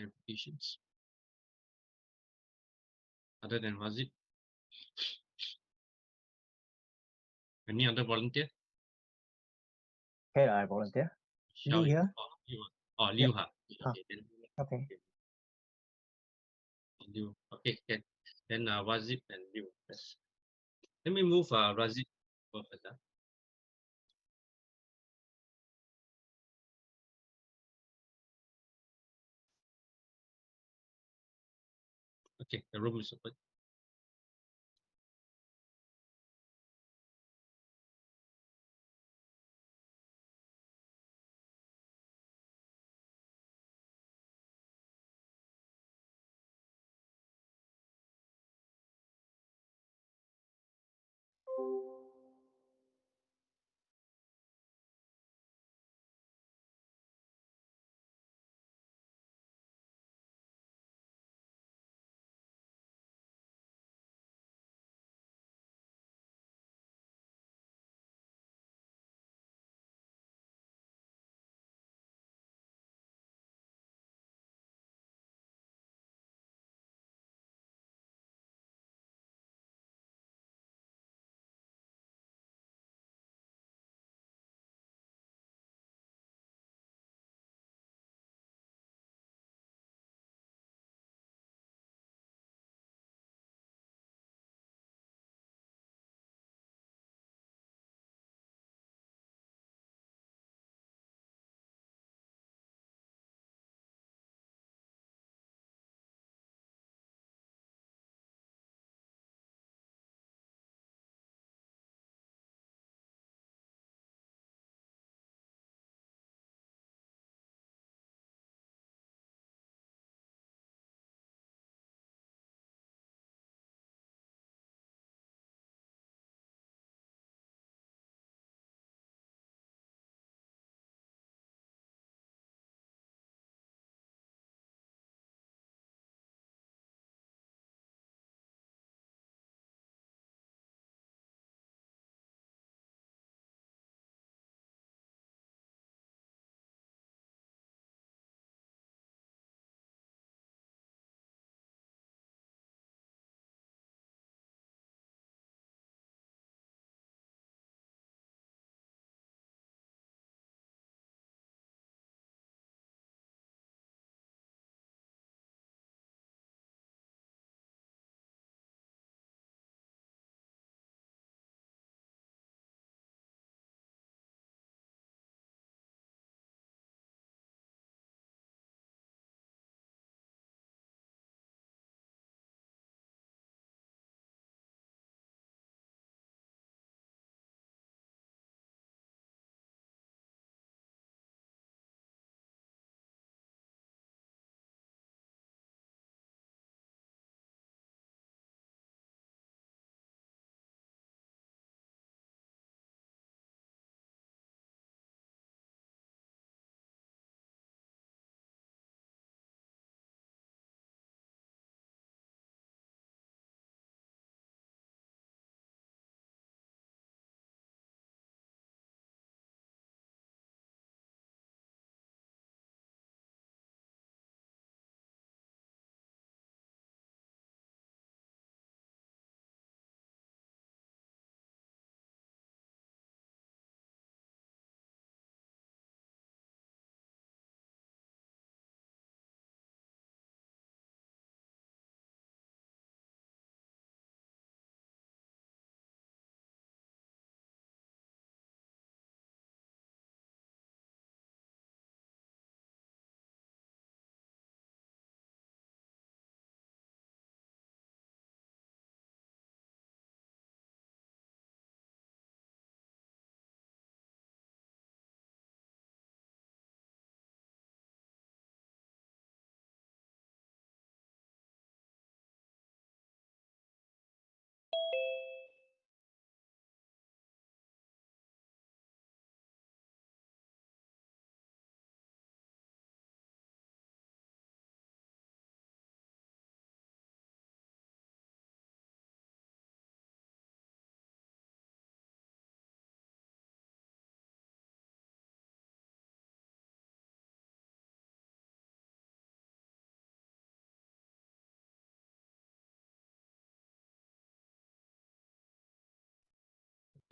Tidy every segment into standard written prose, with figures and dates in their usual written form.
clarifications other than Wazid? Any other volunteer? Okay, I volunteer. Shall Liu we? here. Liu, Yep. ha. Okay, then Okay. Liu. Okay, can. Then Wazid and Liu. Yes. Let me move Razid first. Okay, the room is open.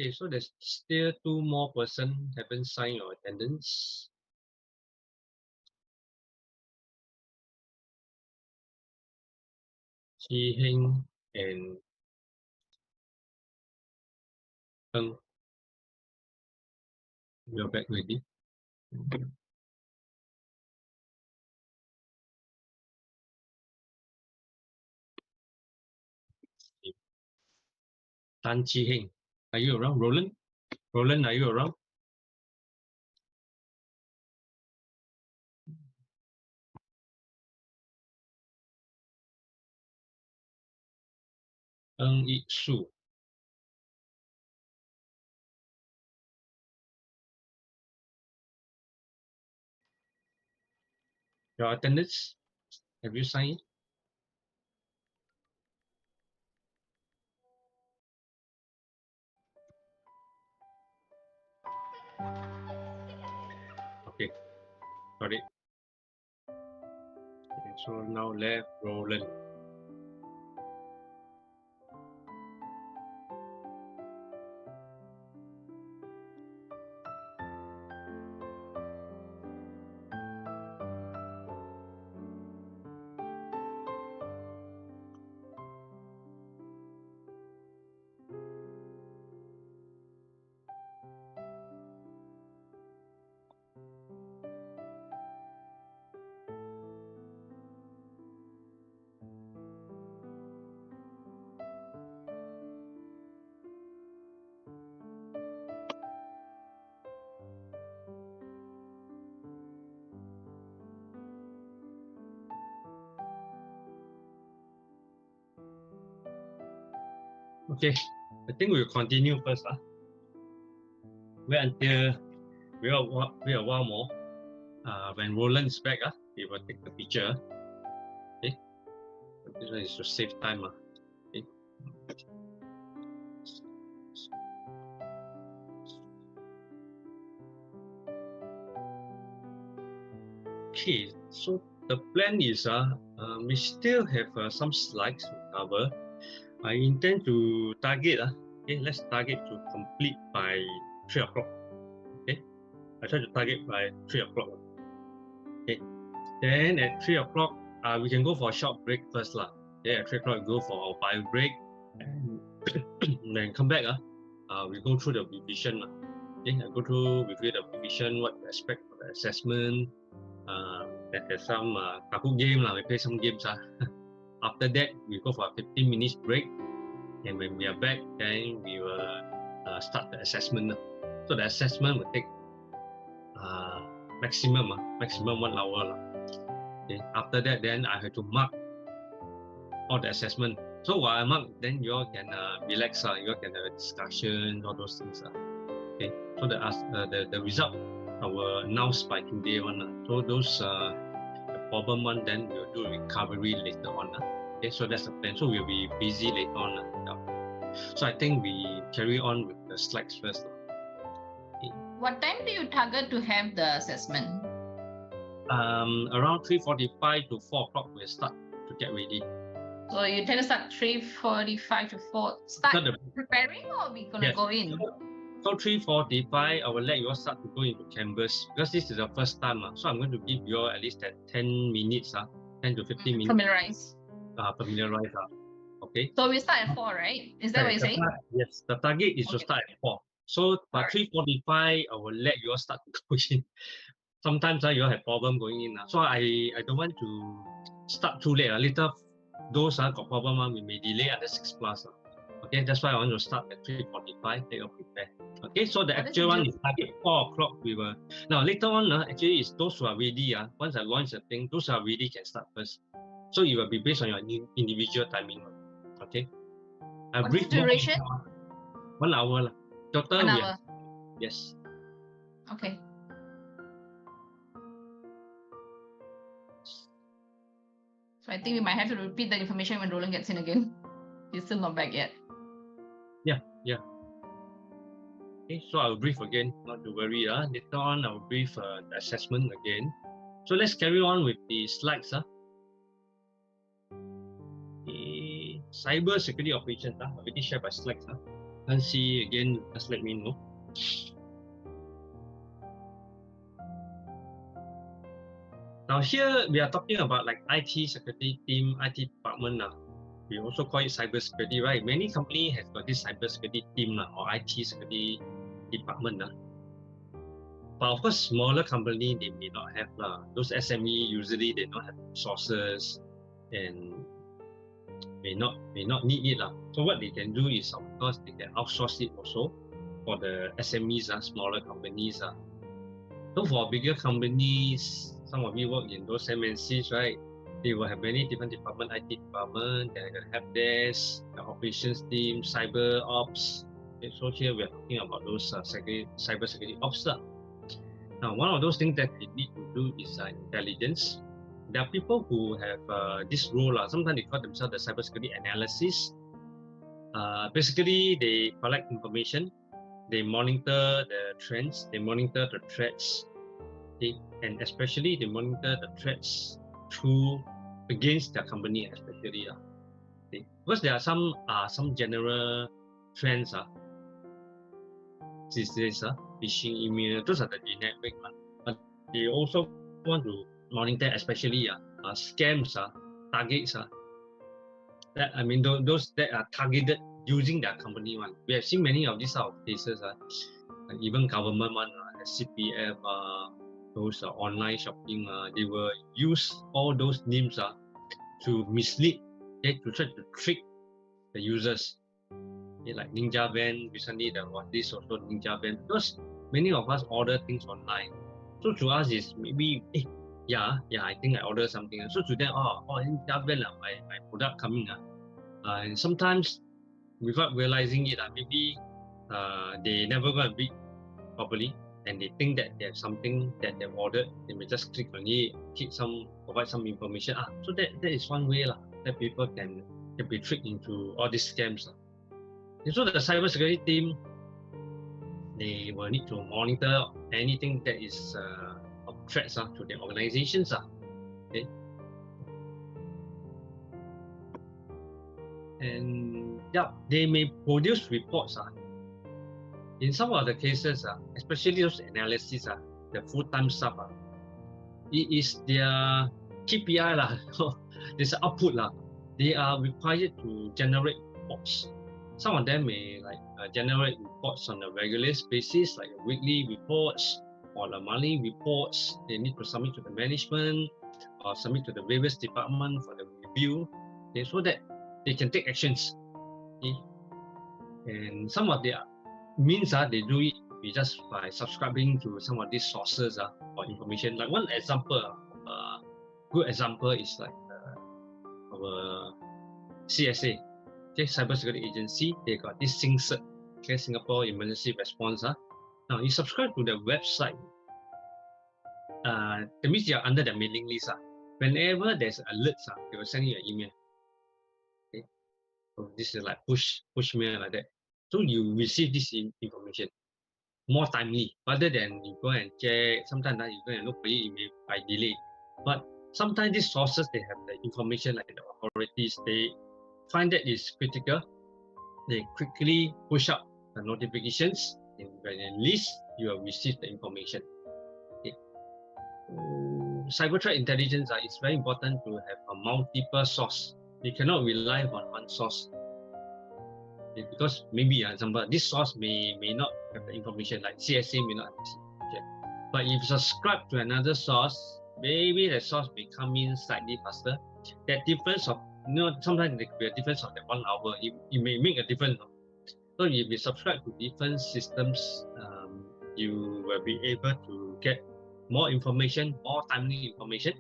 Okay, so there's still 2 more person haven't signed your attendance. Chi Heng and Eng. You're back ready. Tan Chi Heng, are you around? Roland? Roland, are you around? Eng Yi Su. Your attendance, have you signed? Okay, got it. Okay, so now left Roland. Okay, I think we'll continue first. Wait until wait a while more. When Roland is back, we will take the picture. Okay, this one is to save time. Okay. Okay, so the plan is we still have some slides to cover. I intend to target okay, let's target to complete by 3 o'clock. Okay, I try to target by 3 o'clock. Okay, then at 3 o'clock we can go for a short break first lah. Okay, at 3 o'clock go for our bio break and then come back we go through the revision. Okay, I go through review the revision, what to expect for the assessment. There's some Kahoot game we play some games. After that, we go for a 15 minutes break, and when we are back, then we will start the assessment. So the assessment will take maximum 1 hour. Okay. After that, then I have to mark all the assessment. So while I mark, then you all can relax. You all can have a discussion, all those things. Okay. So the result I will announce by today one. So those the problem one, then we'll do recovery later on. Okay, so that's the plan. So we'll be busy later on. So I think we carry on with the slides first. Okay. What time do you target to have the assessment? Around 3:45 to 4 o'clock we'll start to get ready. So you tend to start 3:45 to 4. Start preparing, or we gonna Yes. go in? So 3:45, I will let you all start to go into Canvas because this is the first time. So I'm going to give you all at least 10 minutes, 10 to 15 minutes. Familiarize. Familiarize. Okay. So we start at 4, right? Is that what you're saying? Yes, the target is to start at 4. So by 3:45, I will let you all start to go in. Sometimes you all have problem going in. So I don't want to start too late. Later, those got problem, we may delay until 6 plus. Okay, that's why I want to start at 3:45. Let you prepare. Okay, so the actual one is target 4 o'clock. We will now later on. Actually, is those who are ready. Once I launch the thing, those who are ready can start first. So it will be based on your individual timing. Okay. What's the duration? 1 hour. Total. 1 hour. Yes. Okay. So I think we might have to repeat that information when Roland gets in again. He's still not back yet. Yeah. Okay, so I'll brief again, not to worry. Later on, I'll brief the assessment again. So let's carry on with the slides. The cyber security operations, already shared by slides. Can't see again, just let me know. Now here we are talking about like IT security team, IT department. We also call it cybersecurity, right? Many companies have got this cybersecurity team or IT security department. But of course, smaller company they may not have those SME usually they don't have resources and may not need it So what they can do is of course they can outsource it also for the SMEs smaller companies So for bigger companies, some of you work in those MNCs, right? They will have many different departments, IT department, they're going to have this, the operations team, cyber ops. Okay, so here we are talking about those cyber security ops. Now, one of those things that we need to do is intelligence. There are people who have this role. Sometimes they call themselves the cybersecurity analysis. Basically, they collect information, they monitor the trends, they monitor the threats, and especially they monitor the threats against their company, especially. Because there are some general trends. These days, phishing email, those are the generic one. But they also want to monitor, especially scams, targets. Those that are targeted using their company one. We have seen many of these cases. Even government one, CPF, those online shopping, they will use all those names to mislead, to try to trick the users. Like Ninja Van, recently there was this also Ninja Van, because many of us order things online. So to us is maybe, I think I ordered something. So to them, Ninja Van, my product coming. And sometimes without realizing it, maybe they never go and read properly, and they think that they have something that they've ordered. They may just click on it, provide some information. So that is one way that people can be tricked into all these scams. And so the cybersecurity team, they will need to monitor anything that is of threats to their organizations. Okay. And they may produce reports. In some of the cases, especially those analysis, the full-time staff, it is their KPI There's an output They are required to generate reports. Some of them may generate reports on a regular basis, like weekly reports or the monthly reports. They need to submit to the management or submit to the various departments for the review, so that they can take actions. And some of the means they do it just by subscribing to some of these sources or information. Like one example, good example is like our CSA, Cybersecurity Agency. They got this SINCERT, Singapore Emergency Response. Now you subscribe to the website. That means you are under the mailing list. Whenever there's alerts, they will send you an email. Okay, so this is like push mail like that. So you receive this information more timely, rather than you go and check. Sometimes you go and look for it, by delay. But sometimes these sources, they have the information, like the authorities, they find that is critical. They quickly push up the notifications, and when at least you have received the information. Okay. Cyber threat intelligence is very important to have a multiple source. You cannot rely on one source. Okay, because maybe, example, this source may not have the information, like CSA may not have this information. But if you subscribe to another source, maybe the source may come in slightly faster. That difference of, sometimes there could be a difference of 1 hour. It may make a difference. So if you subscribe to different systems, you will be able to get more information, more timely information.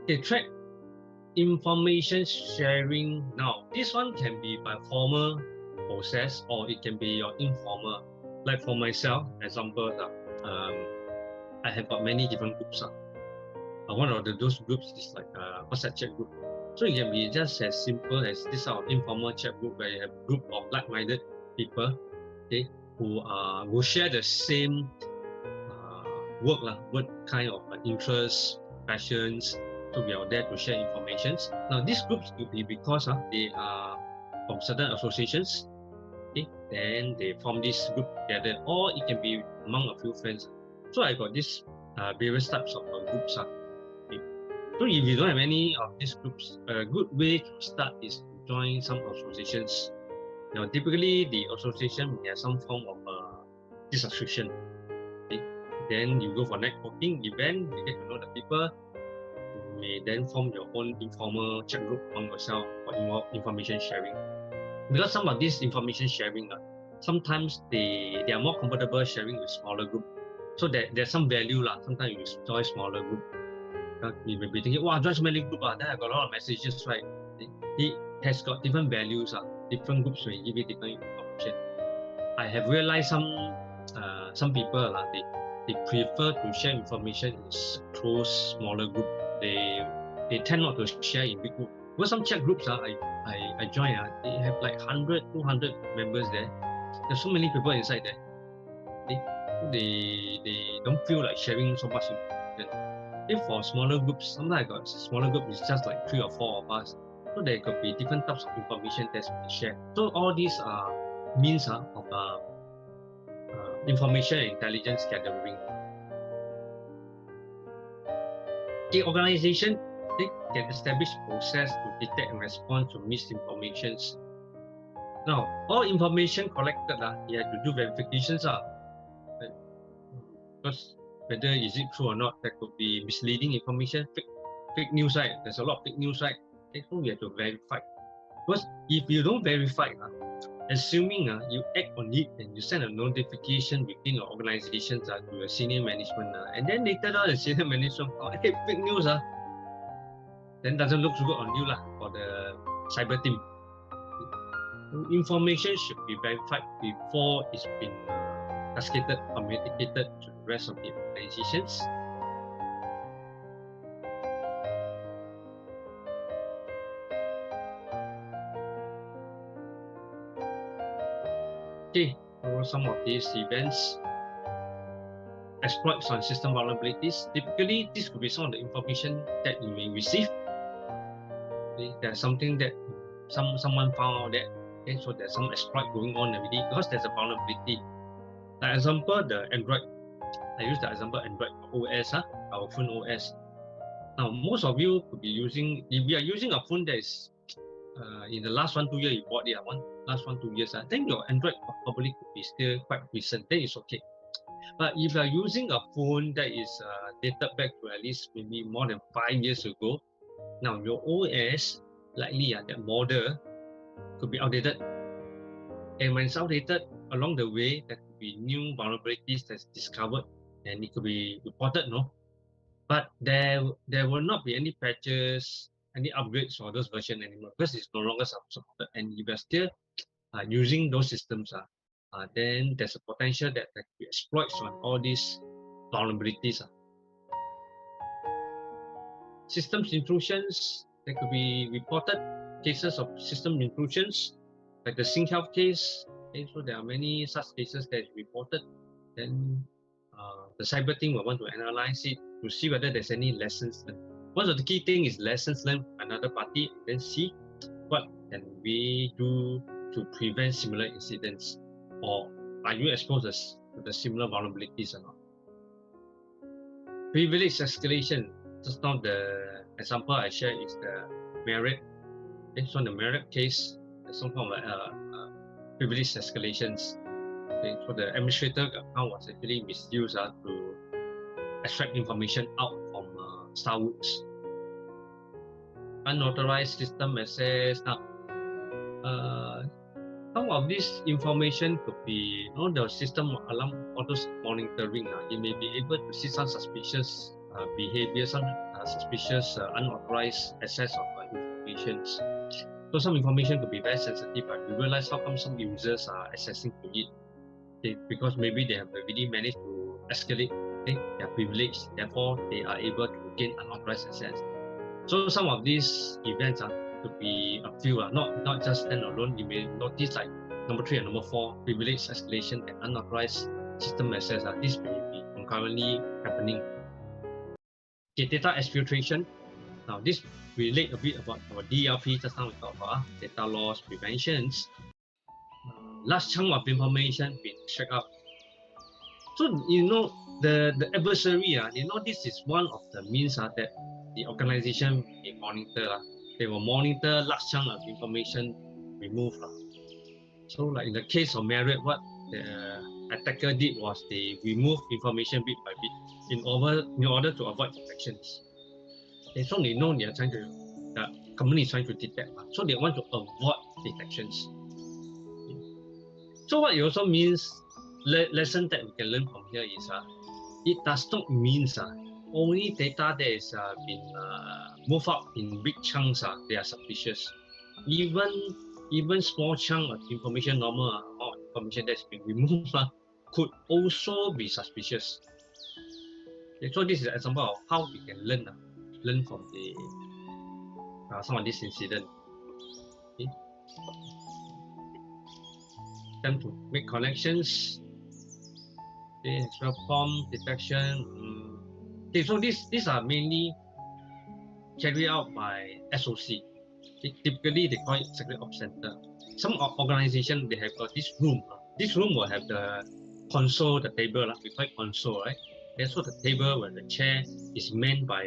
Okay, track information sharing. Now, this one can be by formal process, or it can be your informal. Like for myself, example, I have got many different groups. One of those groups is like a WhatsApp chat group. So it can be just as simple as this informal chat group, where you have a group of like-minded people, who share the same work kind of interests, passions. So we are there to share information. Now these groups could be because they are from certain associations. Okay, then they form this group together, or it can be among a few friends. So I got this various types of groups. Okay. So if you don't have any of these groups, a good way to start is to join some associations. Now, typically the association may have some form of subscription. Okay. Then you go for networking event, you get to know the people. You may then form your own informal chat group among yourself for information sharing. Because some of this information sharing, sometimes they are more comfortable sharing with smaller group. So there's some value. Sometimes you join smaller group. You may be thinking, wow, join so many group, then I got a lot of messages, right? It has got different values. Different groups will give you different information. I have realized some people, they prefer to share information in close, smaller group. They tend not to share in big group. Because some chat groups, I join, they have like 100, 200 members there. There's so many people inside there. They don't feel like sharing so much information. If for smaller groups, sometimes I got smaller group is just like 3 or 4 of us. So there could be different types of information that's being shared. So all these are means of information and intelligence gathering. The organization, they can establish process to detect and respond to misinformation. Now, all information collected, you have to do verifications. Because whether is it true or not, there could be misleading information, fake news, right? There's a lot of fake news, right? Okay, so we have to verify. Because if you don't verify, assuming you act on it and you send a notification within your organization to your senior management, and then later on the senior management, hey, fake news, then doesn't look so good on you for the cyber team. Information should be verified before it's been cascaded, communicated to the rest of the organizations. Okay, so some of these events, exploits on system vulnerabilities. Typically, this could be some of the information that you may receive. Okay, there's something that someone found out that. Okay, so there's some exploit going on already because there's a vulnerability. For example, the Android. I use the example Android OS, our phone OS. Now, most of you could be using, if you are using a phone that is in the last 1-2 years you bought it, last 1-2 years, then your Android probably could be still quite recent, then it's okay. But if you are using a phone that is dated back to at least maybe more than 5 years ago, now your OS, likely that model could be outdated. And when it's outdated, along the way, there could be new vulnerabilities that's discovered and it could be reported, no? But there will not be any patches, any upgrades for those versions anymore because it's no longer supported. And if you're still using those systems, then there's a potential that there could be exploits on all these vulnerabilities. Systems intrusions, there could be reported cases of system intrusions, like the SingHealth case. Okay, so there are many such cases that is reported. Then the cyber team will want to analyze it to see whether there's any lessons learned. One of the key things is lessons learned from another party, then see what can we do to prevent similar incidents, or are you exposed to the similar vulnerabilities or not. Privilege escalation. Just now the example I shared is the Marriott. Okay, so in the Marriott case, there's some form of privilege escalations. Okay, so the administrator account was actually misused to extract information out from Starwoods. Unauthorized system access. Now, some of this information could be the system alarm auto monitoring. You may be able to see some suspicious behavior, some suspicious unauthorized access of information. So some information could be very sensitive, but you realize how come some users are accessing to it. Okay, because maybe they have already managed to escalate their privilege, therefore they are able to gain unauthorized access. So some of these events could be a few, not just stand alone. You may notice like number 3 and number 4, privilege escalation and unauthorized system access. This may be concurrently happening. Okay, data exfiltration. Now this relate a bit about our DLP, just now we talked about data loss preventions. Large chunk of information being checked out. So the adversary, this is one of the means that the organization will monitor. They will monitor large chunk of information removed. So like in the case of Marriott, what the attacker did was they removed information bit by bit in order to avoid detections. Okay, so they know the company is trying to detect, so they want to avoid detections. So what it also means, lesson that we can learn from here is it does not mean only data that is been moved up in big chunks they are suspicious. Even small chunk of information, normal amount of information that's been removed could also be suspicious. Okay, so this is an example of how we can learn from the some of this incident. Okay. Time to make connections. Okay, extra prompt detection. Okay, so these are mainly carried out by SOC. Typically, they call it Secret Ops Center. Some organizations, they have got this room. This room will have the console, the table. We call it console, right? And so the table where the chair is manned by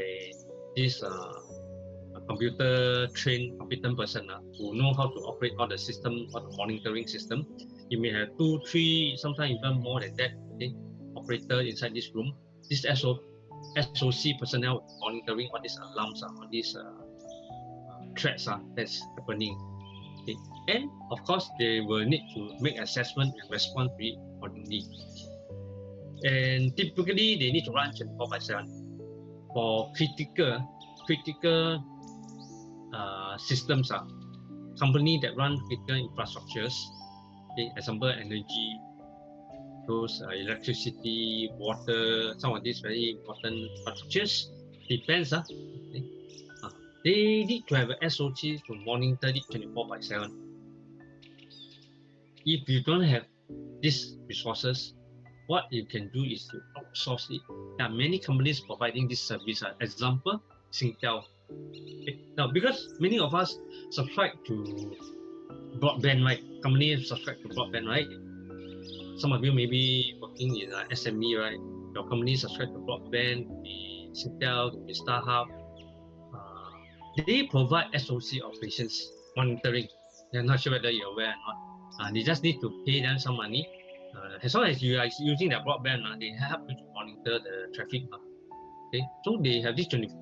this computer-trained, competent person who know how to operate all the system, all the monitoring system. You may have 2, 3, sometimes even more than that, operator inside this room. This SOC personnel monitoring all these alarms, all these threats that's happening. Okay. And of course, they will need to make assessment and respond to it accordingly. And typically, they need to run 24/7 for critical systems. Company that run critical infrastructures, okay, example energy, those electricity, water, some of these very important infrastructures, depends. Okay. They need to have an SOC to monitor it 24/7. If you don't have these resources, what you can do is to outsource it. There are many companies providing this service. Example, Singtel. Okay. Now, because many of us subscribe to broadband, right? Companies subscribe to broadband, right? Some of you may be working in SME, right? Your company subscribe to broadband, the Singtel, the StarHub. They provide SOC operations monitoring. I'm not sure whether you're aware or not. They just need to pay them some money. As long as you are using their broadband, they help you to monitor the traffic. Okay, so they have this 24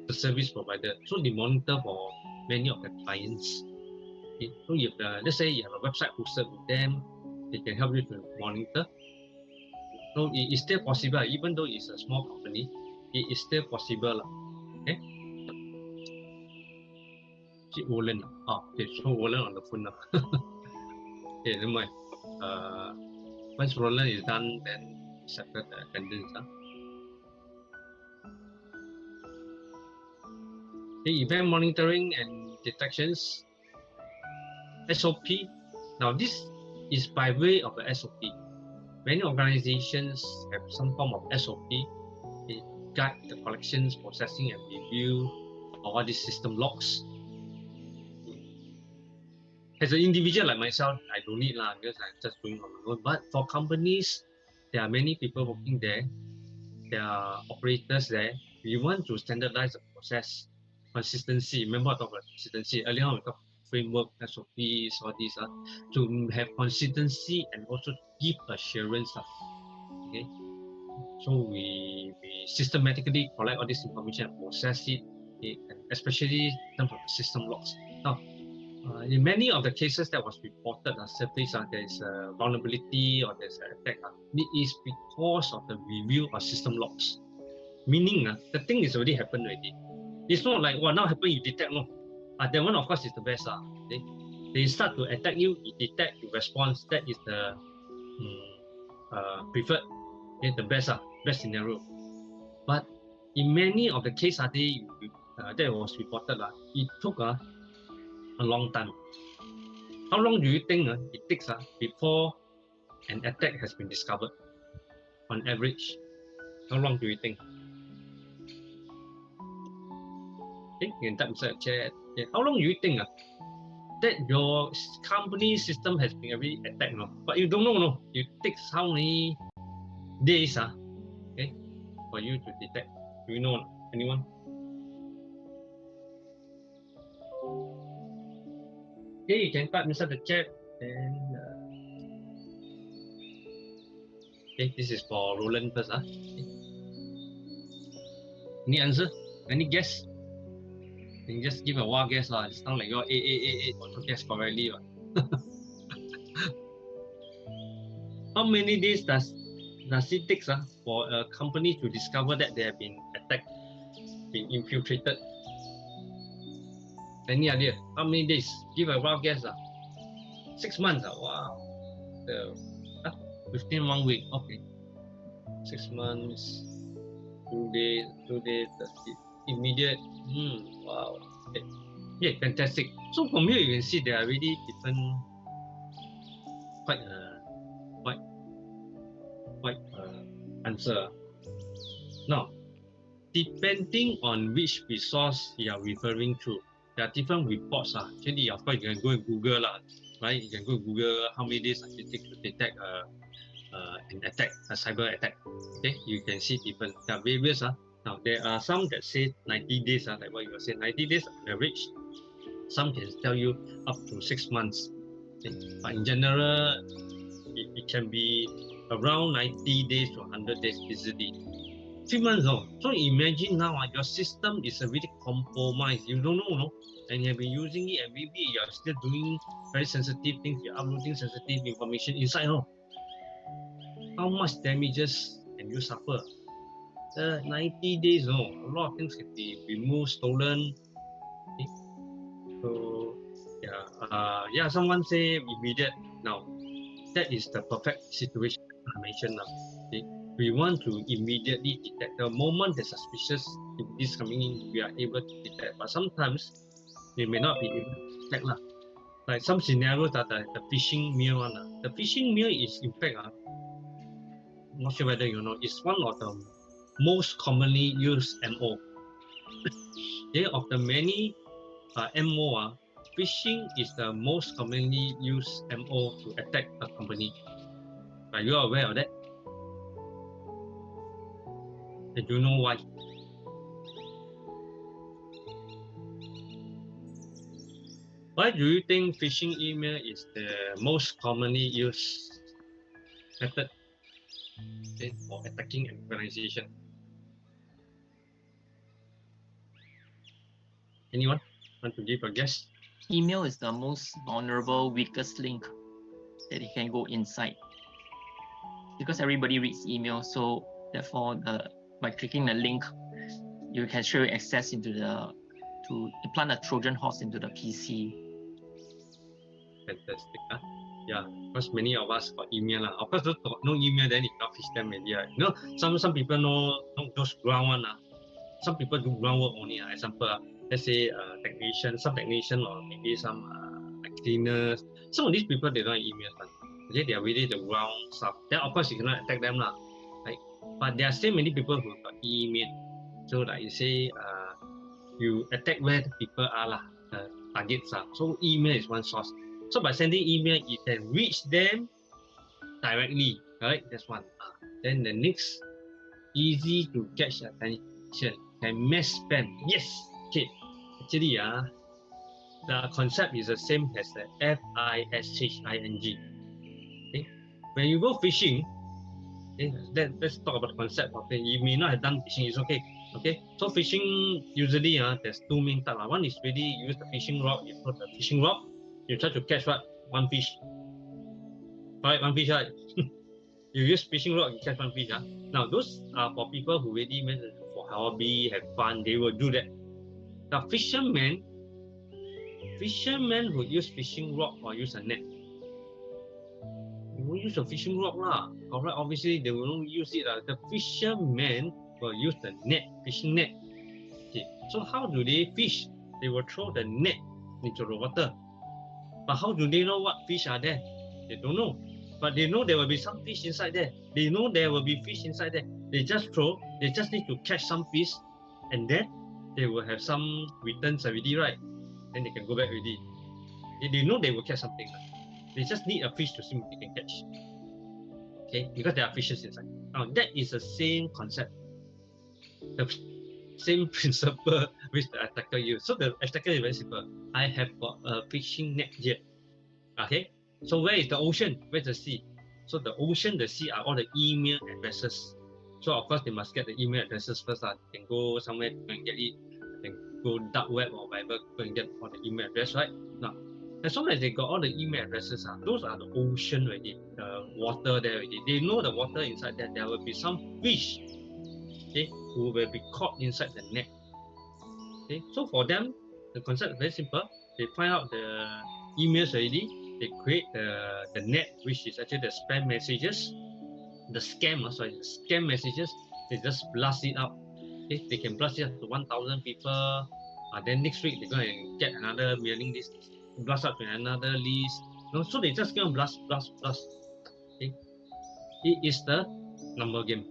the service provider. So they monitor for many of the clients. Okay, so if let's say you have a website hosted with them, they can help you to monitor. So it is still possible, even though it's a small company, it is still possible. Okay. Roland. Okay, so Roland on the phone now. Okay, never mind. Once Roland is done, then separate the attendance. The event monitoring and detections, SOP. Now this is by way of the SOP. Many organizations have some form of SOP. They guide the collections, processing, and review of all these system logs. As an individual like myself, I don't need because I'm just doing on my own. But for companies, there are many people working there. There are operators there. We want to standardize the process, consistency. Remember I talked about consistency. Earlier on we talked framework, SOPs, all these to have consistency and also give assurance. Okay. So we systematically collect all this information and process it, okay, and especially in terms of the system logs. Now, in many of the cases that was reported, surface there is a vulnerability or there's an attack. It is because of the review of system logs. Meaning, the thing is already happened already. It's not like, now happen, you detect. No. That one, of course, is the best. Okay? They start to attack you, you detect, you respond. That is the preferred, okay, the best scenario. But in many of the cases that was reported, it took a long time. How long do you think it takes before an attack has been discovered? On average, how long do you think? Okay, you can type inside the chat. Okay, how long do you think that your company system has been already attacked? No? But you don't know, no? It takes how many days okay, for you to detect? Do you know anyone? Okay, you can type inside the chat. And okay, this is for Roland first. Okay. Any answer? Any guess? You can just give a wild guess. It sounds like your 8888 also guess correctly. How many days does it take for a company to discover that they have been attacked, been infiltrated? Any idea? How many days? Give a wild guess. 6 months. Wow. 15 1 week. Okay. 6 months. 2 days. 2 days. Immediate. Wow. Okay. Yeah, fantastic. So from here you can see there are really different, quite answer. Now, depending on which resource you are referring to, there are different reports. Actually, of course, you can go and Google, right? You can go and Google how many days it takes to detect an attack, a cyber attack. Okay, you can see different. There are various. Now, there are some that say 90 days, like what you were saying, 90 days on average. Some can tell you up to 6 months. Okay? But in general, it can be around 90 days to 100 days easily. 3 months, So imagine now your system is already compromised. You don't know, and you have been using it, and maybe you are still doing very sensitive things. You're uploading sensitive information inside, How much damages can you suffer? 90 days, a lot of things can be removed, stolen. Okay? So yeah, someone say immediate. Now, that is the perfect situation I mentioned now. Okay? We want to immediately detect. The moment the suspicious is coming in, we are able to detect. But sometimes we may not be able to detect. Like some scenarios are the phishing mail one. The phishing mail is in fact, I'm not sure whether you know, it's one of the most commonly used MO. Okay, of the many MO, phishing is the most commonly used MO to attack a company. Are you aware of that? And do you know why? Why do you think phishing email is the most commonly used method for attacking an organization? Anyone want to give a guess? Email is the most vulnerable, weakest link that it can go inside. Because everybody reads email, so therefore, by clicking the link, you can show access into to implant a Trojan horse into the PC. Fantastic. Yeah, because many of us got email. Of course, those got no email, then you cannot fish them already. Right? You know, some people know those ground one. Some people do groundwork only. Example, let's say technician, some technician, or maybe some cleaners. Some of these people, they don't have email. Okay, they are really the ground stuff. Then of course you cannot attack them, right? But there are still many people who got email. So like you say, you attack where the people are, the targets are. So email is one source. So by sending email, you can reach them directly, right? That's one. Then the next, easy to catch attention, can mass spam. Yes, okay. Actually, the concept is the same as the phishing. Okay, when you go phishing, okay, let's talk about the concept of it. You may not have done phishing, it's okay. Okay, so phishing usually there's two main types. One is really use the fishing rod. You put the fishing rod, you try to catch what? One fish. Right, one fish, right? You use fishing rod, you catch one fish. Now those are for people who really meant for hobby, have fun, they will do that. The fishermen would use fishing rod or use a net. You won't use a fishing rod, alright, obviously they will not use it. The fishermen will use the net, fishing net. Okay, so how do they fish? They will throw the net into the water. But how do they know what fish are there? They don't know. But they know there will be some fish inside there. They know there will be fish inside there. They just throw, they just need to catch some fish, and then they will have some returns already, right? Then they can go back already. They know they will catch something. They just need a fish to see what they can catch. Okay, because there are fishes inside. Now that is the same concept, the same principle which the attacker used. So the attacker is very simple. I have got a fishing net here. Okay, so where is the ocean? Where's the sea? So the ocean, the sea are all the email addresses. So of course they must get the email addresses first. They can go somewhere to go and get it. They can go dark web or whatever, go and get all the email address, right? Now, as long as they got all the email addresses, those are the ocean already, the water there already. They know the water inside there. There will be some fish, okay, who will be caught inside the net. Okay, so for them, the concept is very simple. They find out the emails already. They create the net, which is actually the spam messages, the scam messages. They just blast it out. Okay, they can blast it up to 1,000 people. Then next week they're going to get another mailing list, blast up to another list. So they just going to blast. Okay, it is the number game.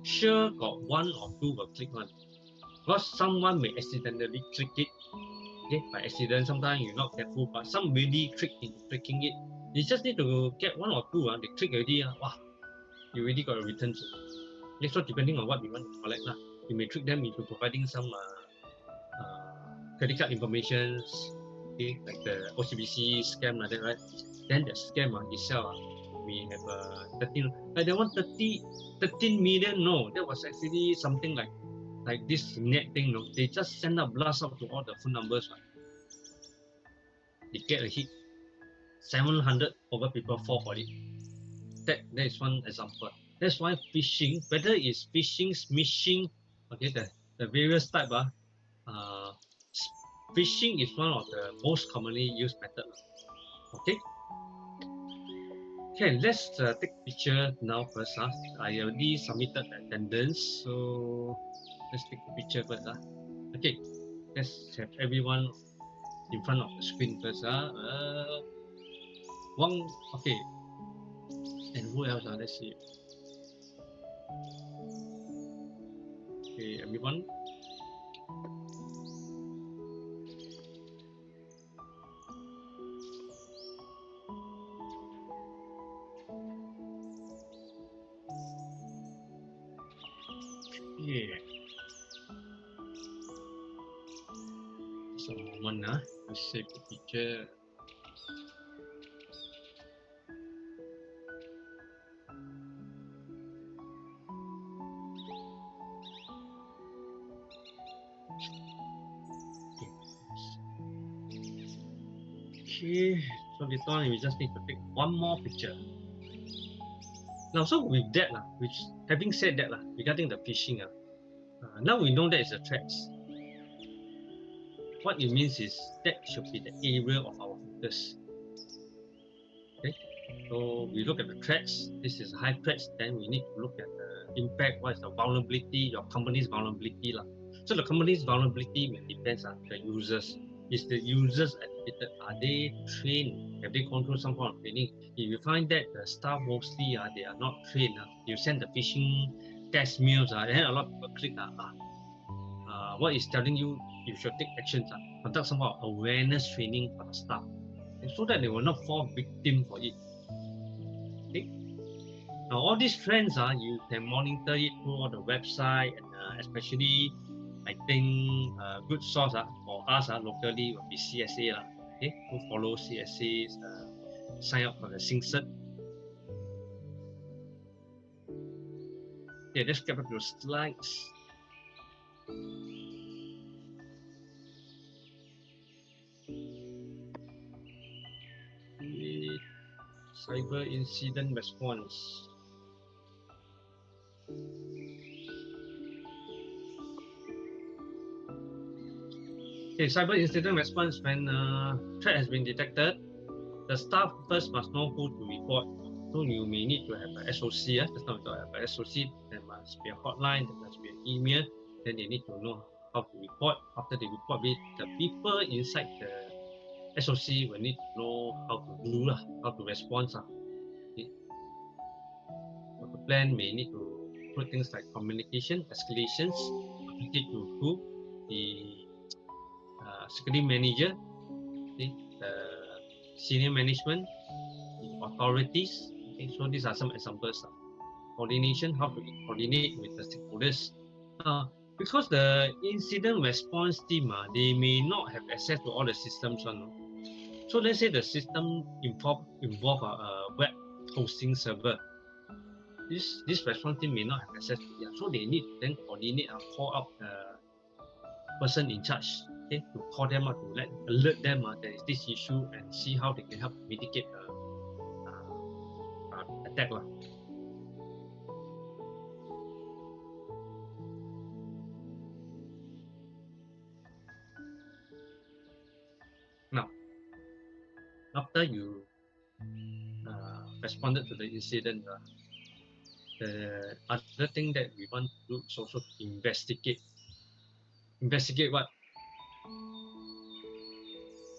Sure, got one or two will click on, because someone may accidentally click it. Okay, by accident, sometimes you're not careful, but somebody tricked into clicking it. You just need to get one or two. They click already. Wow, you already got a return. Okay, so depending on what you want to collect, you may trick them into providing some credit card information, okay, like the OCBC scam like that, right? Then the scam itself may have 13, like that one 13 million. No, that was actually something like this net thing. No, they just send out blast out to all the phone numbers. Right? They get a hit. 700 over people fall for it. That is one example. That's why phishing, whether it's phishing, smishing, okay, the various type, phishing is one of the most commonly used method. Okay. Okay, let's take picture now first. I already submitted attendance, so let's take the picture first. Okay, let's have everyone in front of the screen first. Okay. And who else? Let's see. Okay, everyone. Yeah. So one, let's save the picture. Okay, so later on we just need to take one more picture. Now, so with that, having said that, regarding the phishing, now we know that it's a threat. What it means is that should be the area of our focus. Okay, so we look at the threats. This is high threats. Then we need to look at the impact. What is the vulnerability? Your company's vulnerability, So the company's vulnerability depends on the users. Is the users educated? Are they trained? Have they gone through some form of training? If you find that the staff mostly they are not trained, you send the phishing test mails, then a lot of people click. What is telling you should take actions? Conduct some sort of awareness training for the staff, and so that they will not fall victim for it. Okay. Now all these trends, you can monitor it through all the website, and especially I think a good source for us locally will be CSA. Okay, who follow CSA, sign up for the SingCert. Okay, let's get back to the slides. Okay. Cyber incident response. Okay, cyber incident response. When threat has been detected, the staff first must know who to report. So you may need to have an SOC. Just now we have an SOC. There must be a hotline. There must be an email. Then they need to know how to report. After they report, the people inside the SOC will need to know how to do, how to respond. Okay. So the plan may need to include things like communication, escalations, communicate to who, the security manager, okay, the senior management, the authorities. Okay, so these are some examples. Coordination, how to coordinate with the stakeholders. Because the incident response team, they may not have access to all the systems. So let's say the system involve a web hosting server. This response team may not have access to it. So they need to then coordinate and call up the person in charge, okay, to call them out, to alert them there is this issue and see how they can help mitigate the attack. Now, after you responded to the incident, the other thing that we want to do is also investigate. Investigate what?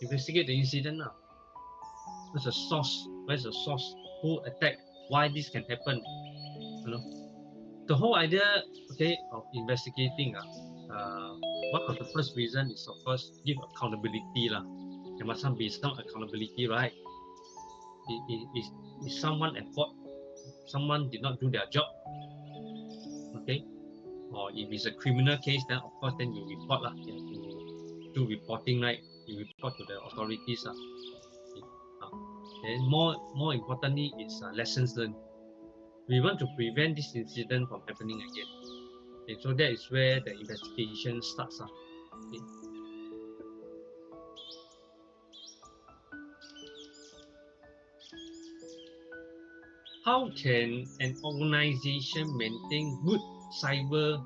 Investigate the incident. What's the source? Where's the source? Who attacked? Why this can happen? The whole idea, okay, of investigating. One of the first reason is, of course, give accountability. There must be some accountability, right? Is someone at fault? Someone did not do their job, okay? Or if it's a criminal case, then of course then you report You have to do reporting, right? You report to the authorities. Then more importantly is lessons learned. We want to prevent this incident from happening again. Okay, so that is where the investigation starts. Okay. How can an organization maintain good cyber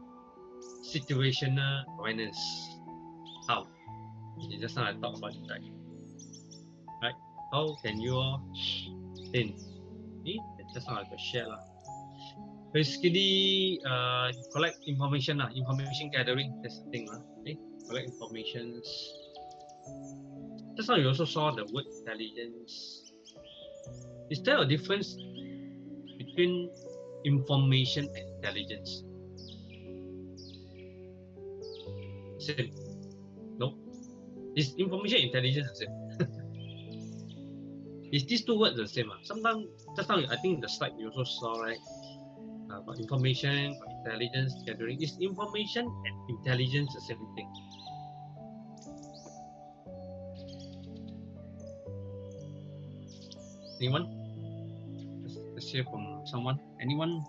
situational awareness? How? Okay, just now I talked about it, right? How can you then? Just now I got share. Basically, collect information. Information gathering, that's the thing. Okay? Collect information. Just now you also saw the word intelligence. Is there a difference between information and intelligence? Same. No. Is information and intelligence the same? Is these two words the same? Sometimes, just now I think the slide you also saw, right? About information, about intelligence gathering. Is information and intelligence the same thing? Anyone? Let's hear from someone. Anyone?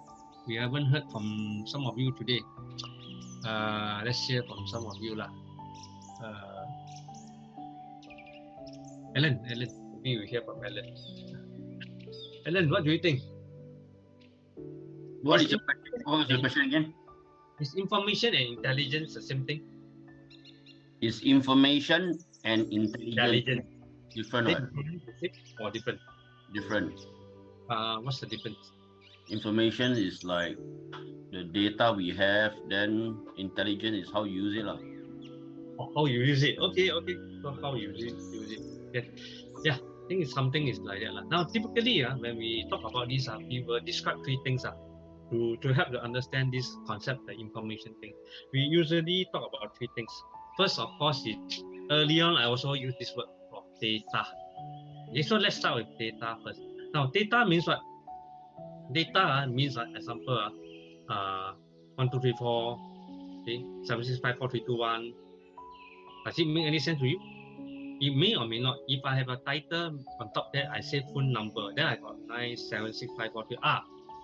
We haven't heard from some of you today. Let's hear from some of you. Ellen, maybe we hear from Ellen. Ellen, what do you think? What was your question again? Is information and intelligence the same thing? Is information and intelligence different? Or different? Different. What's the difference? Information is like the data we have, then intelligence is how you use it. How you use it? Okay. So how you use it? Yeah, I think it's something is like that. Now, typically, when we talk about this, we will describe three things to help to understand this concept, the information thing. We usually talk about three things. First, of course, is early on I also use this word for data. Okay, so let's start with data first. Now, data means what? Data means, example, 1, 2, 3, 4, okay, 7, 6, 5, 4, 3, 2, 1. Does it make any sense to you? It may or may not. If I have a title on top there, I say phone number. Then I got 9, 7, 6, 5, 4, 3.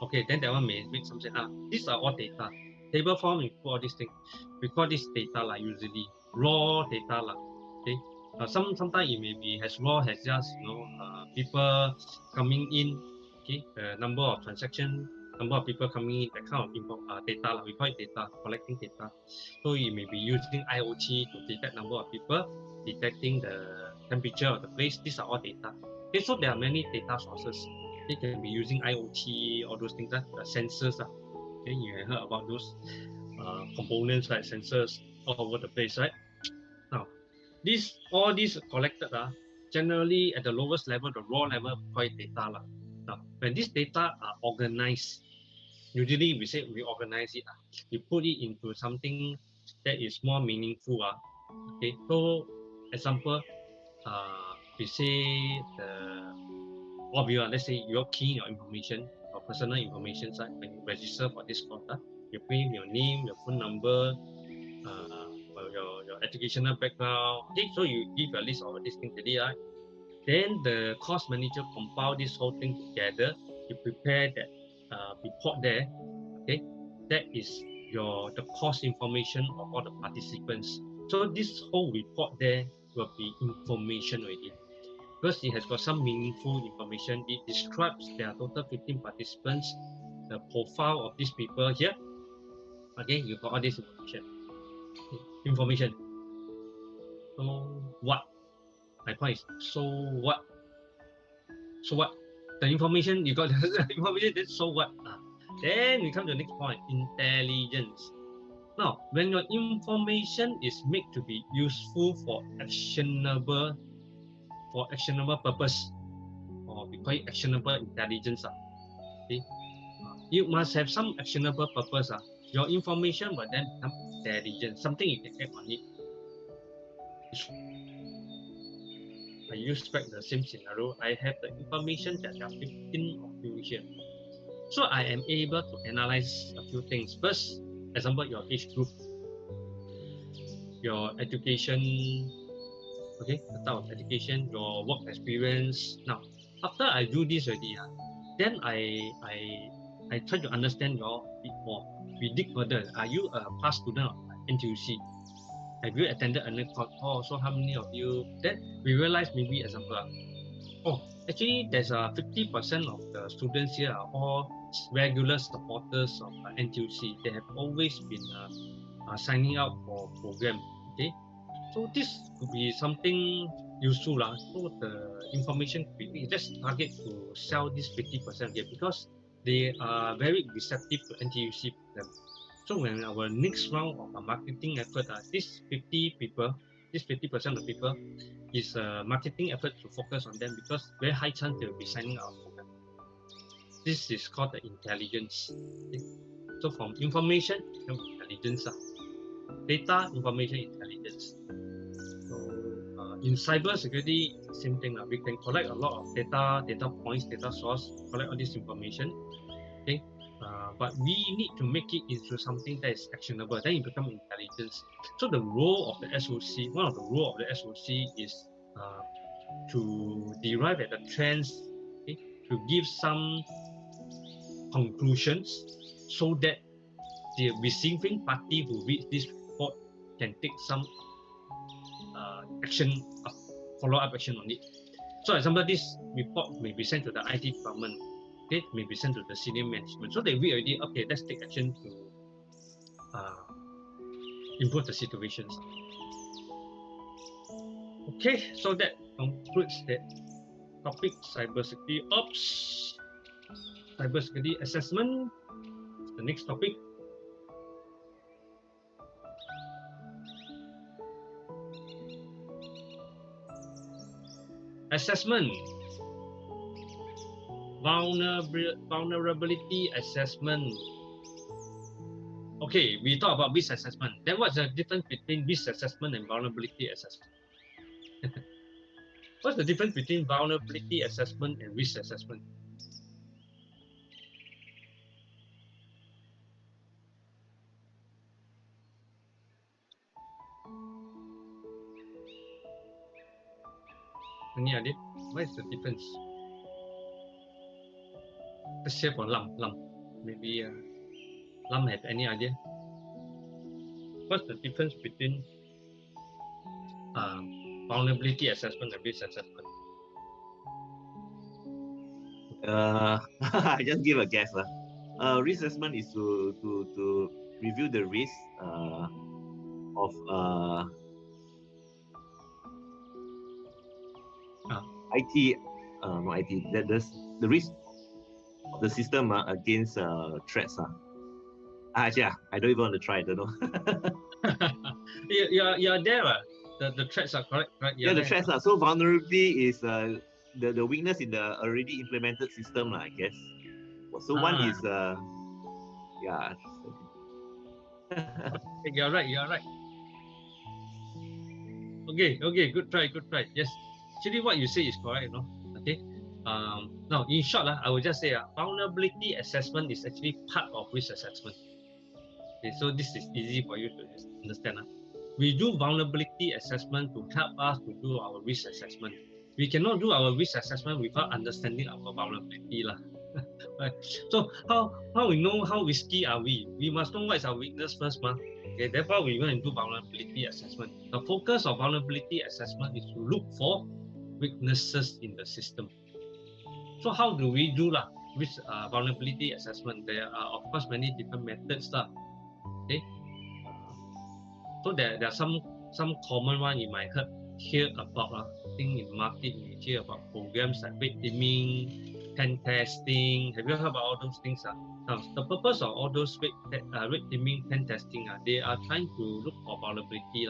Okay, then that one may make some sense. These are all data. Table form, we put all these things. We call this data usually raw data. Okay. Sometimes it may be as raw as just people coming in. Okay, the number of transactions, number of people coming in, that kind of data. We call it data, collecting data. So you may be using IoT to detect number of people, detecting the temperature of the place. These are all data. Okay, so there are many data sources. They can be using IoT, all those things, the sensors. Okay, you have heard about those components, like sensors all over the place, right? Now, all these collected, generally at the lowest level, the raw level, we call it data. Now, when these data are organized, usually we say we organize it. We put it into something that is more meaningful. Okay, so example, we say all of you, let's say you're keying your information or personal information when you register for this course. You put in your name, your phone number, your educational background. Okay, so you give a list of all these things today. Then the course manager compile this whole thing together. You prepare that report there. Okay, that is the course information of all the participants. So this whole report there will be information already, because it has got some meaningful information. It describes there are total 15 participants, the profile of these people here. Okay, you got all this information. So what? My point is, so what? So what? The information, you got the information, then so what? Then we come to the next point, intelligence. Now, when your information is made to be useful for actionable purpose, or we call it actionable intelligence. Okay? You must have some actionable purpose. Your information will then become intelligent, something you can act on it. I use back the same scenario. I have the information that there are 15 of you here. So I am able to analyze a few things. First, example, your age group, your education, okay, the type of education, your work experience. Now, after I do this already, then I try to understand you a bit more. We dig further. Are you a past student of NTUC? Have you attended a course? Oh, so how many of you? Then we realize, maybe example, actually there's 50% of the students here are all regular supporters of NTUC. They have always been signing up for program. Okay, so this could be something useful. So the information we just target to sell this 50% here, because they are very receptive to NTUC program. So when our next round of a marketing effort, this 50% of people is a marketing effort to focus on them, because very high chance they will be signing our program. This is called the intelligence. Okay. So from information, intelligence, data, information, intelligence. So in cyber security, same thing. We can collect a lot of data points, data source, collect all this information. Okay. But we need to make it into something that is actionable. Then it becomes intelligence. So the role of the SOC, one of the role of the SOC is to derive at the trends, okay, to give some conclusions, so that the receiving party who reads this report can take some action, follow-up action on it. So example, this report may be sent to the IT department. Okay, may be sent to the senior management. So they read already, okay, let's take action to improve the situations. Okay, so that concludes that topic, cybersecurity ops, cybersecurity assessment. The next topic. Assessment. Vulnerability assessment. Okay, we talk about risk assessment. Then what's the difference between risk assessment and vulnerability assessment? What's the difference between vulnerability assessment and risk assessment? Any idea? What is the difference? Let's share for Lam. Maybe Lam have any idea? What's the difference between vulnerability assessment and risk assessment? I just give a guess. Risk assessment is to review the risk of IT, not IT. The risk of the system against threats. Actually, I don't even want to try. I don't know. you're there. The threats are correct, right? Yeah, the threats. So vulnerability is the weakness in the already implemented system, I guess. So one is Yeah. You're right. You're right. Okay. Okay. Good try. Good try. Yes. Actually, what you say is correct. Okay. Now, in short, I will just say vulnerability assessment is actually part of risk assessment. Okay. So this is easy for you to understand. We do vulnerability assessment to help us to do our risk assessment. We cannot do our risk assessment without understanding our vulnerability. Right? So how we know how risky are we? We must know what is our weakness first. Okay, therefore we want to do vulnerability assessment. The focus of vulnerability assessment is to look for weaknesses in the system. So how do we do risk vulnerability assessment? There are of course many different methods. Okay. So there are some common one you might hear about. I think in market you hear about programs like red teaming, pen testing. Have you heard about all those things? Now the purpose of all those red teaming, pen testing, they are trying to look for vulnerability.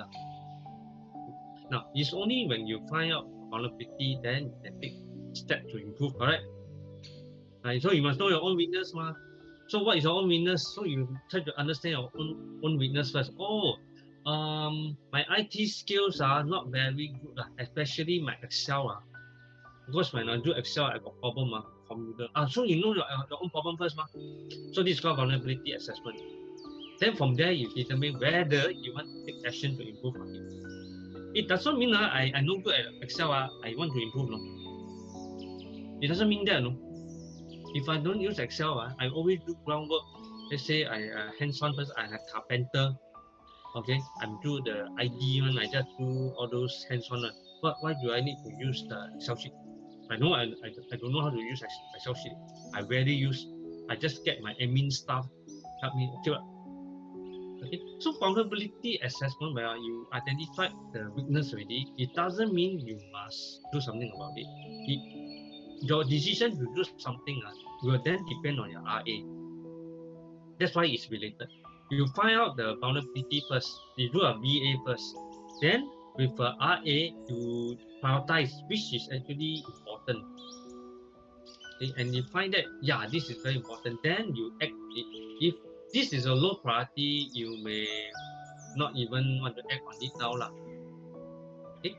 Now it's only when you find out vulnerability then you can take steps to improve, correct? So you must know your own weakness. So what is your own weakness? So you try to understand your own weakness first. My IT skills are not very good, especially my Excel. Because when I do Excel, I got problem computer. So you know your own problem first. So this is called vulnerability assessment. Then from there, you determine whether you want to take action to improve on it. It doesn't mean I'm no good at Excel. I want to improve. No. It doesn't mean that. No. If I don't use Excel, I always do groundwork. Let's say I hands-on first. I have carpenter. Okay, I'm do the ID one. I just do all those hands-on. But why do I need to use the Excel sheet? I know I don't know how to use Excel sheet. I just get my admin staff help me. Okay, so vulnerability assessment, where you identify the weakness already, it doesn't mean you must do something about it. Your decision to do something will then depend on your RA. That's why it's related. You find out the vulnerability first. You do a VA first. Then with a RA, you prioritize which is actually important. Okay? And you find that, this is very important. Then you act on it. If this is a low priority, you may not even want to act on it now. Okay?